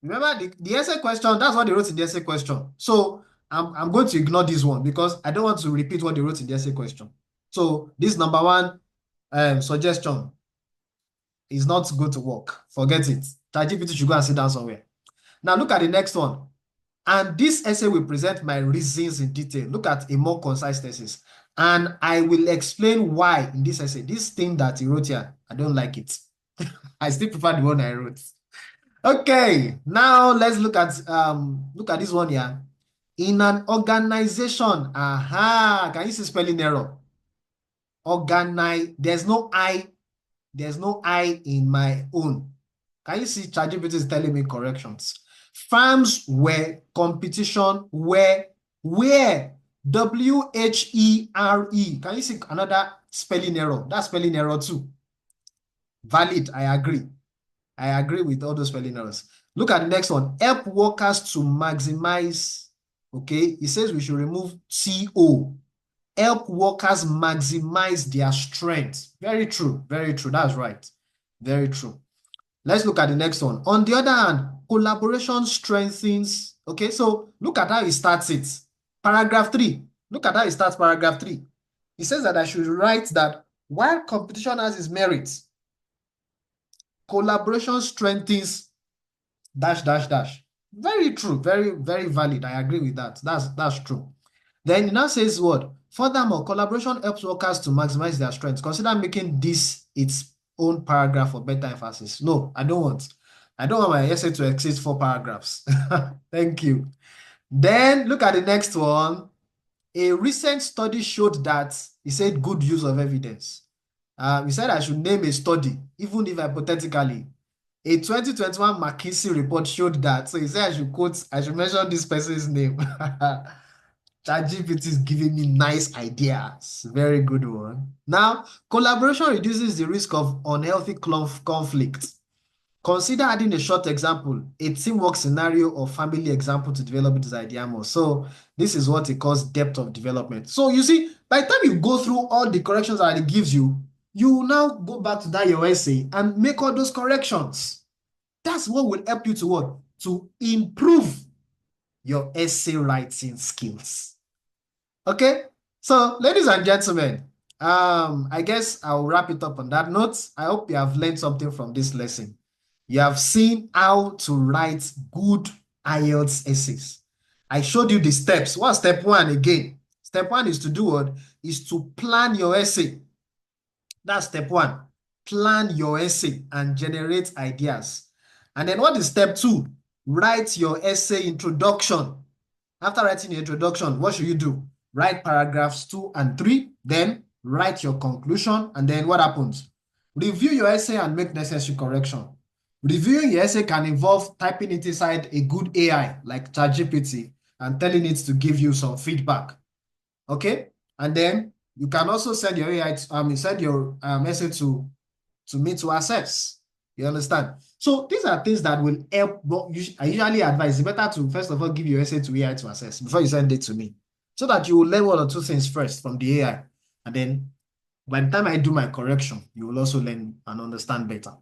remember the essay question, that's what they wrote in the essay question. So I'm going to ignore this one because I don't want to repeat what they wrote in the essay question. So this number one suggestion is not going to work. Forget it. ChatGPT should go and sit down somewhere. Now look at the next one. And this essay will present my reasons in detail. Look at a more concise thesis. And I will explain why in this essay. This thing that he wrote here, I don't like it. I still prefer the one I wrote. Okay, now let's look at this one here. In an organization, can you see spelling error? There's no I in my own. Can you see ChatGPT is telling me corrections? Farms where competition where WHERE. Can you see another spelling error? That's spelling error too. Valid, I agree. I agree with all those spelling errors. Look at the next one. Help workers to maximize. Okay, it says we should remove TO. Help workers maximize their strength. Very true. Very true. That's right. Very true. Let's look at the next one. On the other hand, collaboration strengthens. Okay, so look at how he starts it. Paragraph 3. Look at how he starts paragraph 3. He says that I should write that while competition has its merits, collaboration strengthens dash, dash, dash. Very true. Very, very valid. I agree with that. That's true. Then it now says what? Furthermore, collaboration helps workers to maximize their strengths. Consider making this its own paragraph for better emphasis. No, I don't want. I don't want my essay to exceed 4 paragraphs. Thank you. Then look at the next one. A recent study showed that, he said, good use of evidence. He said I should name a study, even if hypothetically. A 2021 McKinsey report showed that. So he said I should mention this person's name. ChatGPT is giving me nice ideas. Very good one. Now, collaboration reduces the risk of unhealthy conflict. Consider adding a short example, a teamwork scenario or family example to develop this idea more. So this is what it calls depth of development. So you see, by the time you go through all the corrections that it gives you, you will now go back to that your essay and make all those corrections. That's what will help you to what? To improve your essay writing skills. Okay, so ladies and gentlemen, I guess I'll wrap it up on that note. I hope you have learned something from this lesson. You have seen how to write good IELTS essays. I showed you the steps. What's step 1 again? Step 1 is to do what? Is to plan your essay. That's step 1. Plan your essay and generate ideas. And then what is step 2? Write your essay introduction. After writing your introduction, what should you do? Write paragraphs 2 and 3, then write your conclusion, and then what happens? Review your essay and make necessary correction. Reviewing your essay can involve typing it inside a good AI like ChatGPT and telling it to give you some feedback. Okay? And then you can also send your AI send your essay to me to assess. You understand? So these are things that will help. But I usually advise it's better to first of all give your essay to AI to assess before you send it to me, so that you will learn one or two things first from the AI, and then by the time I do my correction, you will also learn and understand better.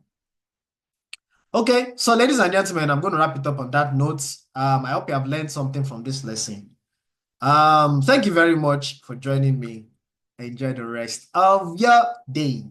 Okay, so ladies and gentlemen, I'm going to wrap it up on that note. I hope you have learned something from this lesson. Thank you very much for joining me. Enjoy the rest of your day.